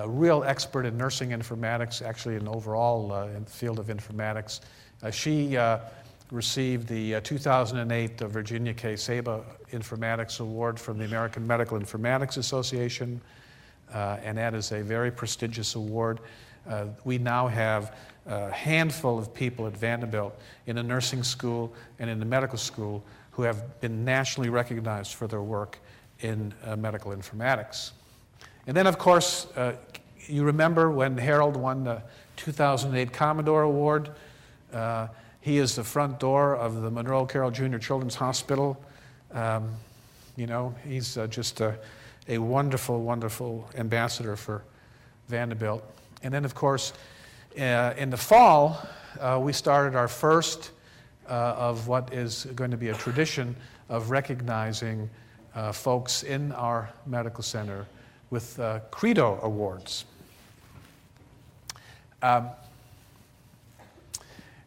real expert in nursing informatics, actually in overall in the field of informatics. She received the 2008 Virginia K. Saba Informatics Award from the American Medical Informatics Association, and that is a very prestigious award. We now have a handful of people at Vanderbilt in the nursing school and in the medical school who have been nationally recognized for their work in medical informatics. And then, of course, you remember when Harold won the 2008 Commodore Award. He is the front door of the Monroe Carroll Jr. Children's Hospital. You know, he's just a wonderful, wonderful ambassador for Vanderbilt. And then, of course, in the fall, we started our first of what is going to be a tradition of recognizing folks in our medical center with Credo Awards.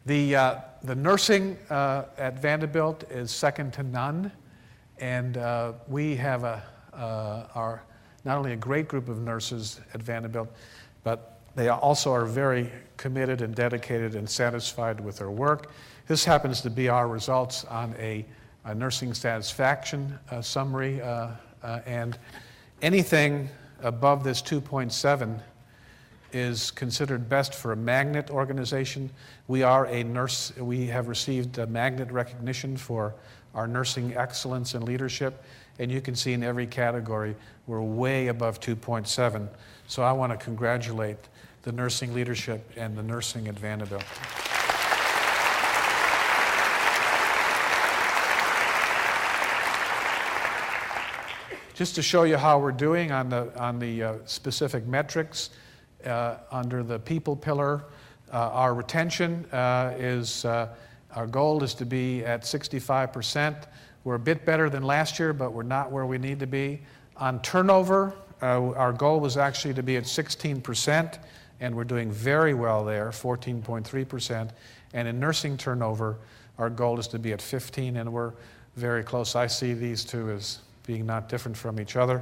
The nursing at Vanderbilt is second to none, and we have our not only a great group of nurses at Vanderbilt, but they also are very committed and dedicated and satisfied with their work. This happens to be our results on a nursing satisfaction summary, and anything above this 2.7 is considered best for a magnet organization. We are a nurse, we have received a magnet recognition for our nursing excellence and leadership, and you can see in every category we're way above 2.7. So I want to congratulate the nursing leadership and the nursing at Vanderbilt. just to show you how we're doing on the specific metrics, under the people pillar, our retention our goal is to be at 65%. We're a bit better than last year, but we're not where we need to be. On turnover, our goal was actually to be at 16%, and we're doing very well there, 14.3%. And in nursing turnover, our goal is to be at 15%, and we're very close. I see these two as being not different from each other,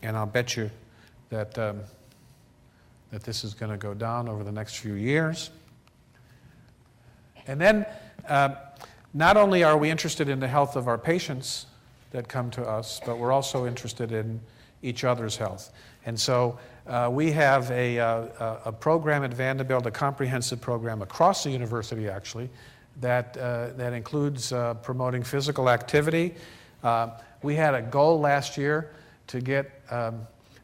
and I'll bet you that, that this is going to go down over the next few years. And then, not only are we interested in the health of our patients that come to us, but we're also interested in each other's health. And so we have a program at Vanderbilt, a comprehensive program across the university, actually, that includes promoting physical activity. We had a goal last year to get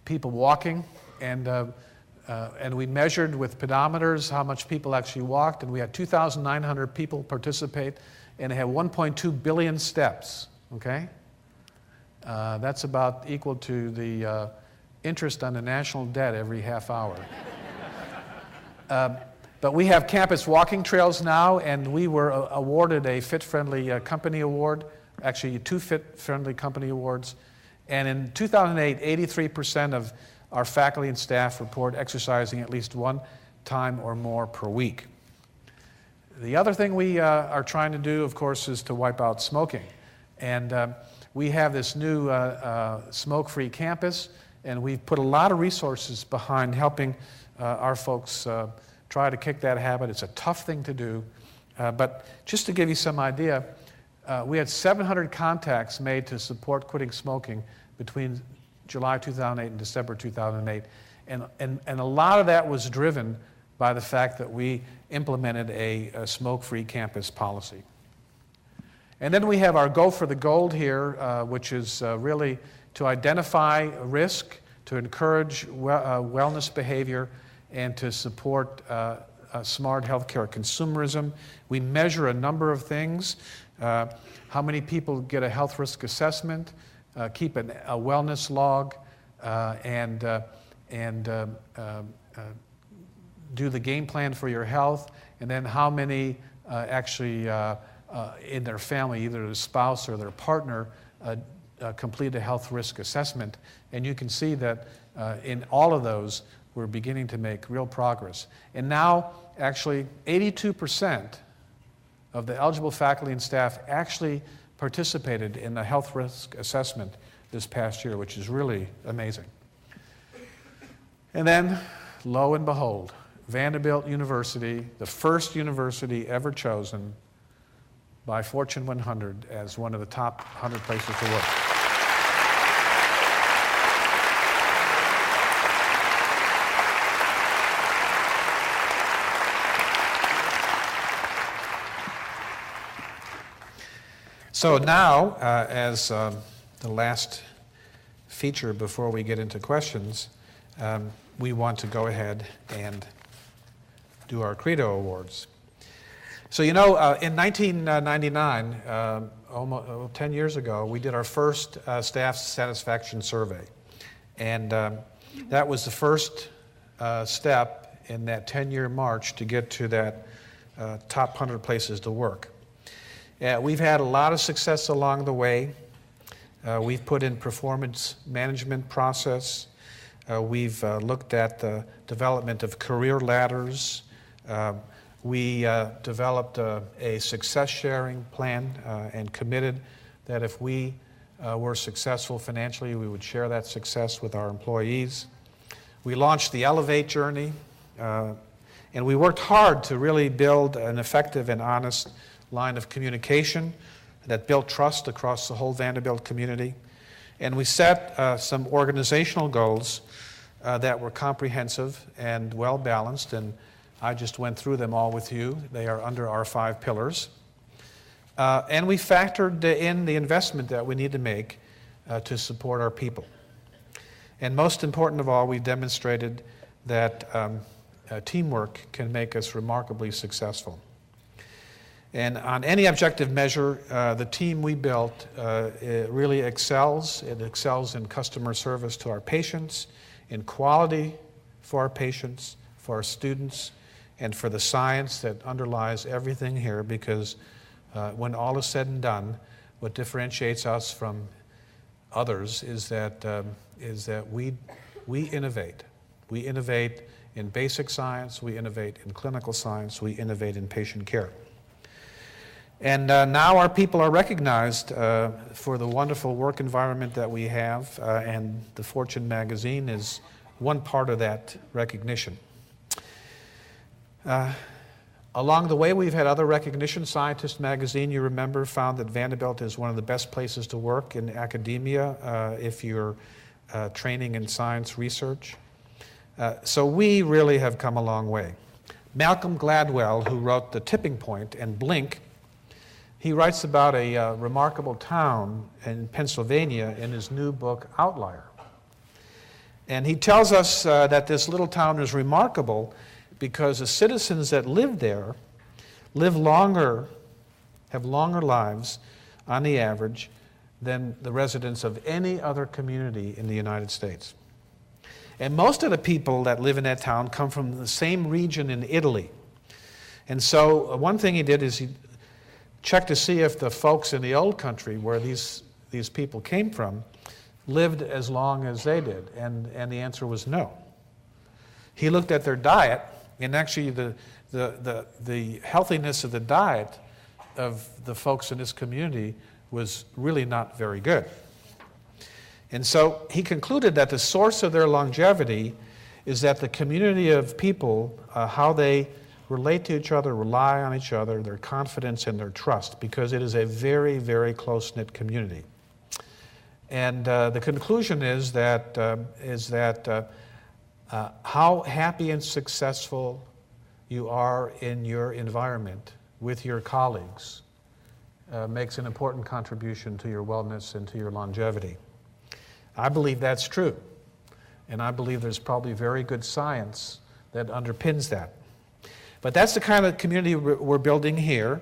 people walking, and we measured with pedometers how much people actually walked, and we had 2,900 people participate, and it had 1.2 billion steps, okay? That's about equal to the interest on the national debt every half hour. But we have campus walking trails now, and we were awarded a Fit Friendly Company Award, actually 2 Fit Friendly Company Awards. And in 2008, 83% of our faculty and staff report exercising at least 1 time or more per week. The other thing we are trying to do, of course, is to wipe out smoking. And we have this new smoke-free campus, and we've put a lot of resources behind helping our folks try to kick that habit. It's a tough thing to do, but just to give you some idea, we had 700 contacts made to support quitting smoking between July 2008 and December 2008, and a lot of that was driven by the fact that we implemented a smoke-free campus policy. And then we have our Go for the Gold here, which is really to identify risk, to encourage wellness behavior, and to support smart healthcare consumerism. We measure a number of things: how many people get a health risk assessment, keep a wellness log, and do the game plan for your health, and then how many actually in their family, either their spouse or their partner, complete a health risk assessment. And you can see that in all of those, we're beginning to make real progress. And now, actually, 82% of the eligible faculty and staff actually participated in the health risk assessment this past year, which is really amazing. And then, lo and behold, Vanderbilt University, the first university ever chosen by Fortune 100 as one of the top 100 places to work. So now, as the last feature before we get into questions, we want to go ahead and do our Credo Awards. So in 1999, almost 10 years ago, we did our first staff satisfaction survey. And that was the first step in that 10-year march to get to that top 100 places to work. We've had a lot of success along the way. We've put in performance management process. We've looked at the development of career ladders. We developed a success sharing plan and committed that if we were successful financially, we would share that success with our employees. We launched the Elevate journey, and we worked hard to really build an effective and honest line of communication that built trust across the whole Vanderbilt community. And we set some organizational goals that were comprehensive and well-balanced, and I just went through them all with you. They are under our 5 pillars. And we factored in the investment that we need to make to support our people. And most important of all, we demonstrated that teamwork can make us remarkably successful. And on any objective measure, the team we built it really excels. It excels in customer service to our patients, in quality for our patients, for our students, and for the science that underlies everything here, because when all is said and done, what differentiates us from others is that we innovate. We innovate in basic science, we innovate in clinical science, we innovate in patient care. And now our people are recognized for the wonderful work environment that we have, and the Fortune magazine is one part of that recognition. Along the way, we've had other recognition. Scientist magazine, you remember, found that Vanderbilt is one of the best places to work in academia if you're training in science research. So we really have come a long way. Malcolm Gladwell, who wrote The Tipping Point and Blink, he writes about a remarkable town in Pennsylvania in his new book, Outlier. And he tells us that this little town is remarkable because the citizens that live there live longer, have longer lives on the average than the residents of any other community in the United States. And most of the people that live in that town come from the same region in Italy. And so one thing he did is he checked to see if the folks in the old country where these people came from lived as long as they did, and the answer was no. He looked at their diet, and actually the healthiness of the diet of the folks in this community was really not very good. And so he concluded that the source of their longevity is that the community of people, how they relate to each other, rely on each other, their confidence and their trust, because it is a very, very close-knit community. And the conclusion is that how happy and successful you are in your environment with your colleagues makes an important contribution to your wellness and to your longevity. I believe that's true, and I believe there's probably very good science that underpins that. But that's the kind of community we're building here,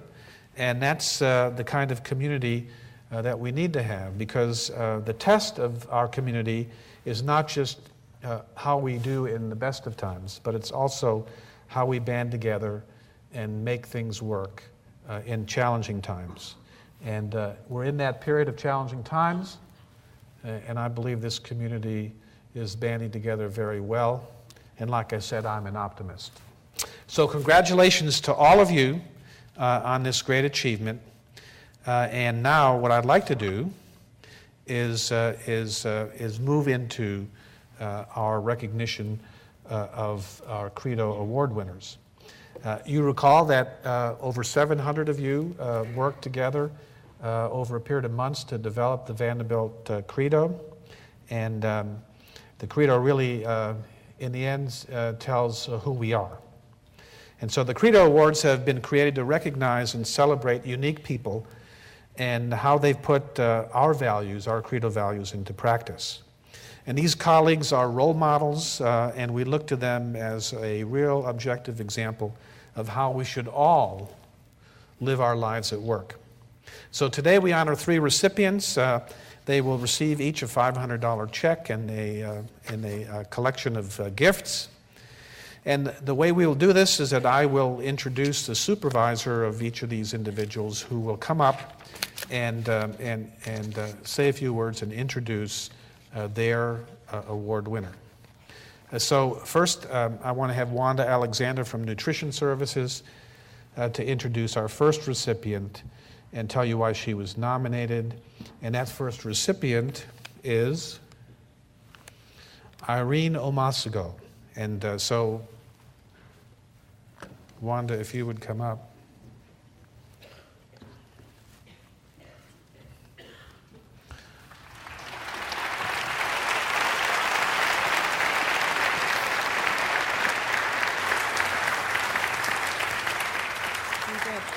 and that's the kind of community that we need to have, because the test of our community is not just how we do in the best of times, but it's also how we band together and make things work in challenging times. And we're in that period of challenging times, and I believe this community is banding together very well. And like I said, I'm an optimist. So congratulations to all of you on this great achievement. And now what I'd like to do is move into our recognition of our Credo Award winners. You recall that over 700 of you worked together over a period of months to develop the Vanderbilt Credo. And the Credo really, in the end, tells who we are. And so the Credo Awards have been created to recognize and celebrate unique people and how they've put our values, our Credo values, into practice. And these colleagues are role models, and we look to them as a real objective example of how we should all live our lives at work. So today we honor 3 recipients. They will receive each a $500 check and a collection of gifts. And the way we will do this is that I will introduce the supervisor of each of these individuals, who will come up and say a few words and introduce their award winner. So first, I want to have Wanda Alexander from Nutrition Services to introduce our first recipient and tell you why she was nominated. And that first recipient is Irene Omasigo. And so, Wanda, if you would come up.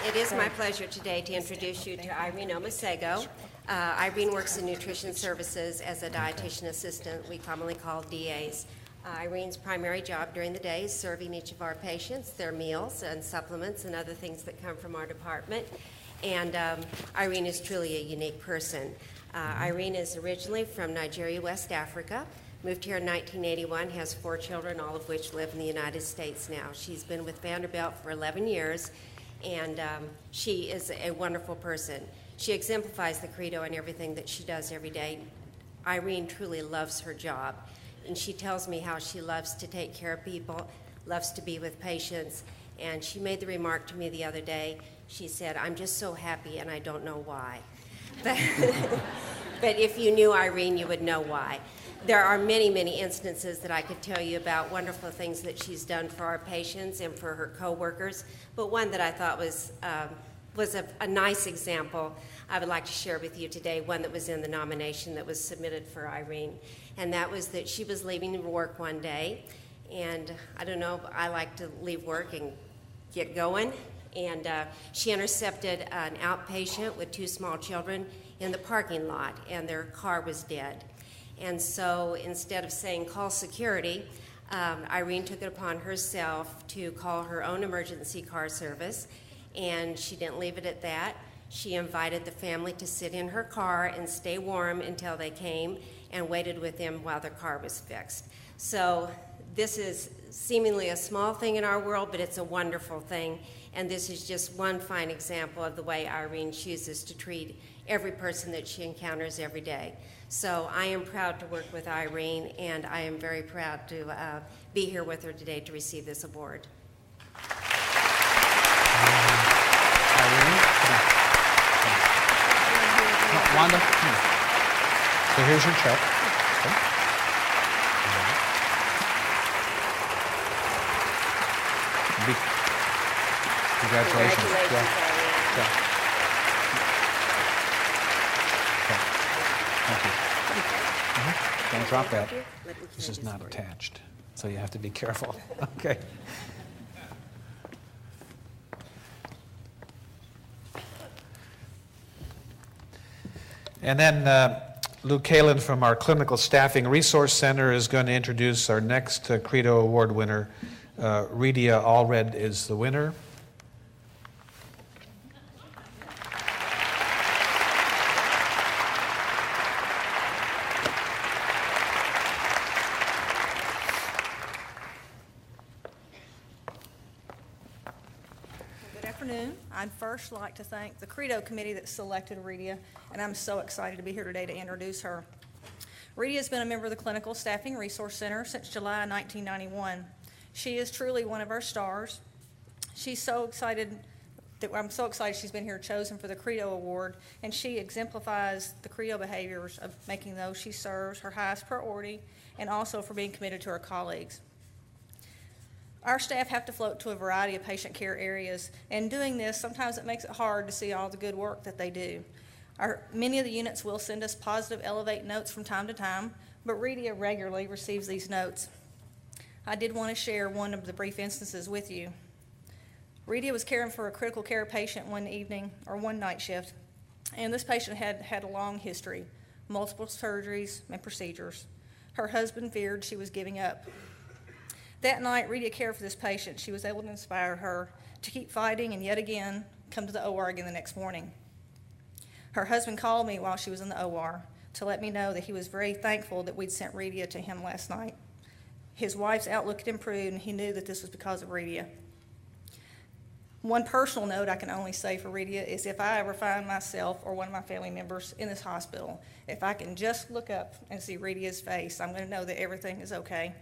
It is my pleasure today to introduce you to Irene Omasigo. Irene works in Nutrition Services as a dietitian assistant, we commonly call DAs. Irene's primary job during the day is serving each of our patients their meals and supplements and other things that come from our department. And Irene is truly a unique person. Irene is originally from Nigeria, West Africa, moved here in 1981, has 4 children, all of which live in the United States now. She's been with Vanderbilt for 11 years, and she is a wonderful person. She exemplifies the credo in everything that she does every day. Irene truly loves her job, and she tells me how she loves to take care of people, loves to be with patients, and she made the remark to me the other day. She said, "I'm just so happy and I don't know why." But if you knew Irene, you would know why. There are many, many instances that I could tell you about wonderful things that she's done for our patients and for her coworkers, but one that I thought was a nice example I would like to share with you today, one that was in the nomination that was submitted for Irene, and that was that she was leaving work one day, and I don't know, I like to leave work and get going, and she intercepted an outpatient with 2 small children in the parking lot, and their car was dead. And so instead of saying call security, Irene took it upon herself to call her own emergency car service, and she didn't leave it at that. She invited the family to sit in her car and stay warm until they came and waited with them while their car was fixed. So this is seemingly a small thing in our world, but it's a wonderful thing, and this is just one fine example of the way Irene chooses to treat every person that she encounters every day. So I am proud to work with Irene, and I am very proud to be here with her today to receive this award. Irene? Wanda? So here's your check. Okay. Congratulations. Irene. Yeah. Thank you. Don't drop that. This is not attached, so you have to be careful. Okay. And then Luke Kalin from our Clinical Staffing Resource Center is going to introduce our next Credo Award winner. Redia Allred is the winner. I'd first like to thank the Credo Committee that selected Redia, and I'm so excited to be here today to introduce her. Redia has been a member of the Clinical Staffing Resource Center since July 1991. She is truly one of our stars. I'm so excited she's been here chosen for the Credo Award, and she exemplifies the Credo behaviors of making those she serves her highest priority, and also for being committed to her colleagues. Our staff have to float to a variety of patient care areas, and doing this, sometimes it makes it hard to see all the good work that they do. Many of the units will send us positive Elevate notes from time to time, but Redia regularly receives these notes. I did want to share one of the brief instances with you. Redia was caring for a critical care patient one night shift, and this patient had a long history, multiple surgeries and procedures. Her husband feared she was giving up. That night, Redia cared for this patient. She was able to inspire her to keep fighting and yet again come to the OR again the next morning. Her husband called me while she was in the OR to let me know that he was very thankful that we'd sent Redia to him last night. His wife's outlook had improved, and he knew that this was because of Redia. One personal note I can only say for Redia is if I ever find myself or one of my family members in this hospital, if I can just look up and see Redia's face, I'm going to know that everything is okay.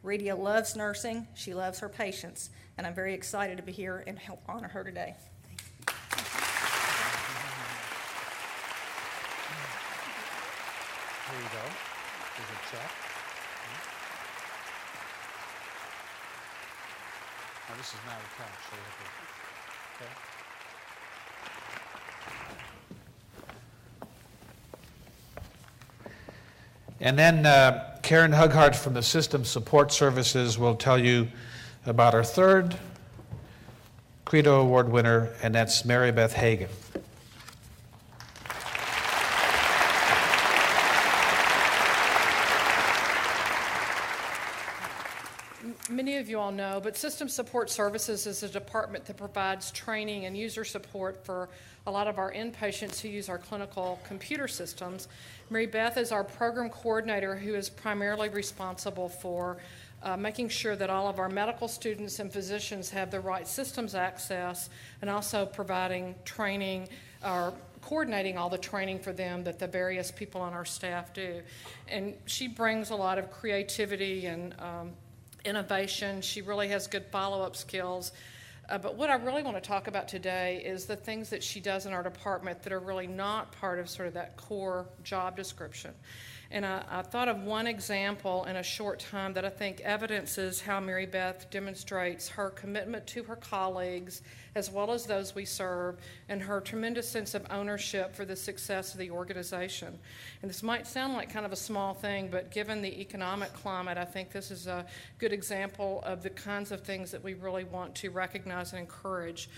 Redia loves nursing, she loves her patients, and I'm very excited to be here and help honor her today. Here you go. Here's a check. Now, this is not attached, so you have to, okay. And then Karen Hughart from the System Support Services will tell you about our third Credo Award winner, and that's Mary Beth Hagan. all know, but System Support Services is a department that provides training and user support for a lot of our inpatients who use our clinical computer systems. Mary Beth is our program coordinator who is primarily responsible for making sure that all of our medical students and physicians have the right systems access, and also providing training or coordinating all the training for them that the various people on our staff do. And she brings a lot of creativity and innovation. She really has good follow-up skills. But what I really want to talk about today is the things that she does in our department that are really not part of sort of that core job description. And I thought of one example in a short time that I think evidences how Mary Beth demonstrates her commitment to her colleagues as well as those we serve, and her tremendous sense of ownership for the success of the organization. And this might sound like kind of a small thing, but given the economic climate, I think this is a good example of the kinds of things that we really want to recognize and encourage.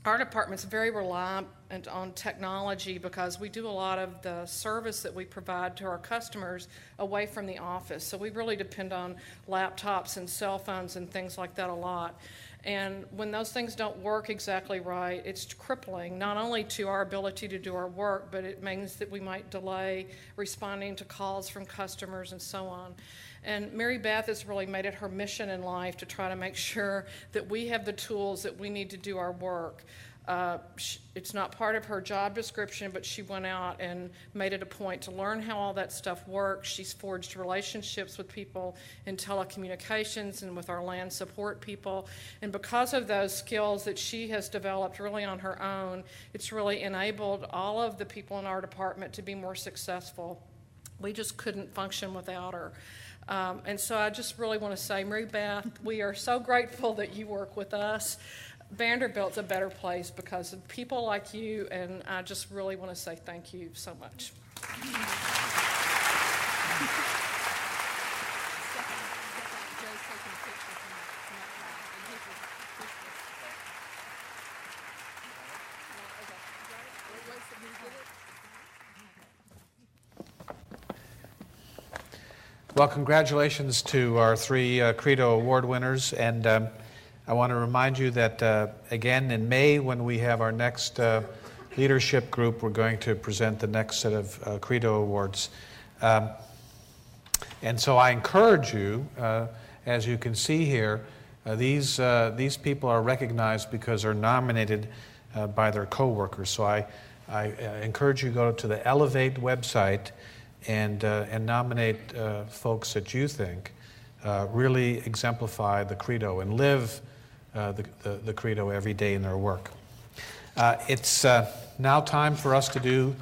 Our department's very reliant on technology because we do a lot of the service that we provide to our customers away from the office. So we really depend on laptops and cell phones and things like that a lot. And when those things don't work exactly right, it's crippling, not only to our ability to do our work, but it means that we might delay responding to calls from customers and so on. And Mary Beth has really made it her mission in life to try to make sure that we have the tools that we need to do our work. It's not part of her job description, but she went out and made it a point to learn how all that stuff works. She's forged relationships with people in telecommunications and with our land support people. And because of those skills that she has developed really on her own, it's really enabled all of the people in our department to be more successful. We just couldn't function without her. And so I just really want to say, Mary Beth, we are so grateful that you work with us. Vanderbilt's a better place because of people like you, and I just really want to say thank you so much. Well, congratulations to our three Credo Award winners, and I want to remind you that, again, in May, when we have our next leadership group, we're going to present the next set of Credo Awards. And so I encourage you, as you can see here, these people are recognized because they're nominated by their coworkers. So I encourage you to go to the Elevate website and nominate folks that you think really exemplify the Credo and live the Credo every day in their work. It's now time for us to do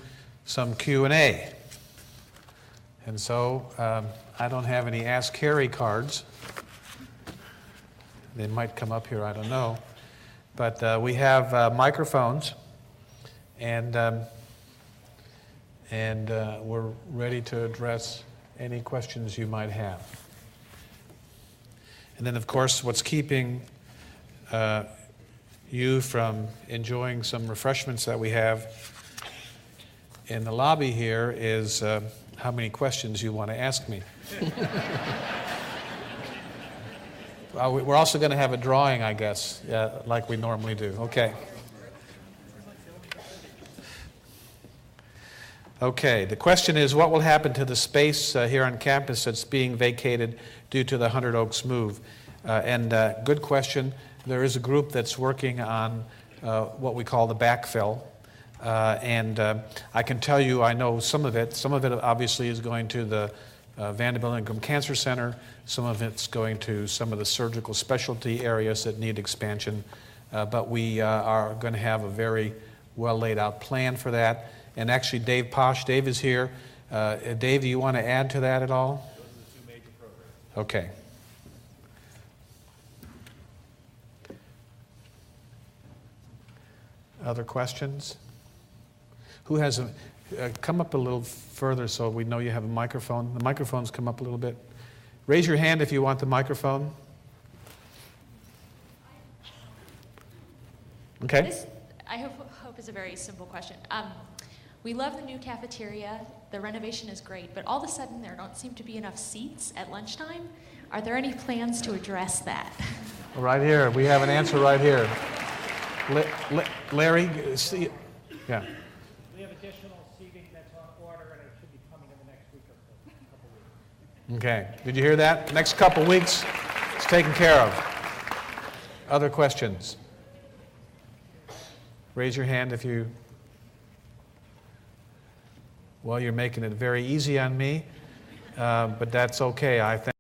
some Q&A. And so I don't have any Ask Harry cards. They might come up here, I don't know. But we have microphones, and we're ready to address any questions you might have. And then, of course, what's keeping you from enjoying some refreshments that we have in the lobby here is how many questions you want to ask me. We're also going to have a drawing, I guess, like we normally do. Okay. Okay, the question is, what will happen to the space here on campus that's being vacated due to the 100 Oaks move? Good question. There is a group that's working on what we call the backfill. I can tell you, I know some of it. Some of it obviously is going to the Vanderbilt Cancer Center. Some of it's going to some of the surgical specialty areas that need expansion. But we are going to have a very well laid out plan for that. And actually, Dave Posh, Dave is here. Dave, do you want to add to that at all? Those are the two major programs. Okay. Other questions? Who has a, come up a little further so we know you have a microphone. The microphones come up a little bit. Raise your hand if you want the microphone. Okay. This, I hope is a very simple question. We love the new cafeteria. The renovation is great, but all of a sudden there don't seem to be enough seats at lunchtime. Are there any plans to address that? Right here, we have an answer right here. Larry, see, yeah. We have additional seating that's on order, and it should be coming in the next week or so, couple weeks. Okay, did you hear that? Next couple weeks, it's taken care of. Other questions? Raise your hand if you... Well, you're making it very easy on me, but that's okay. I think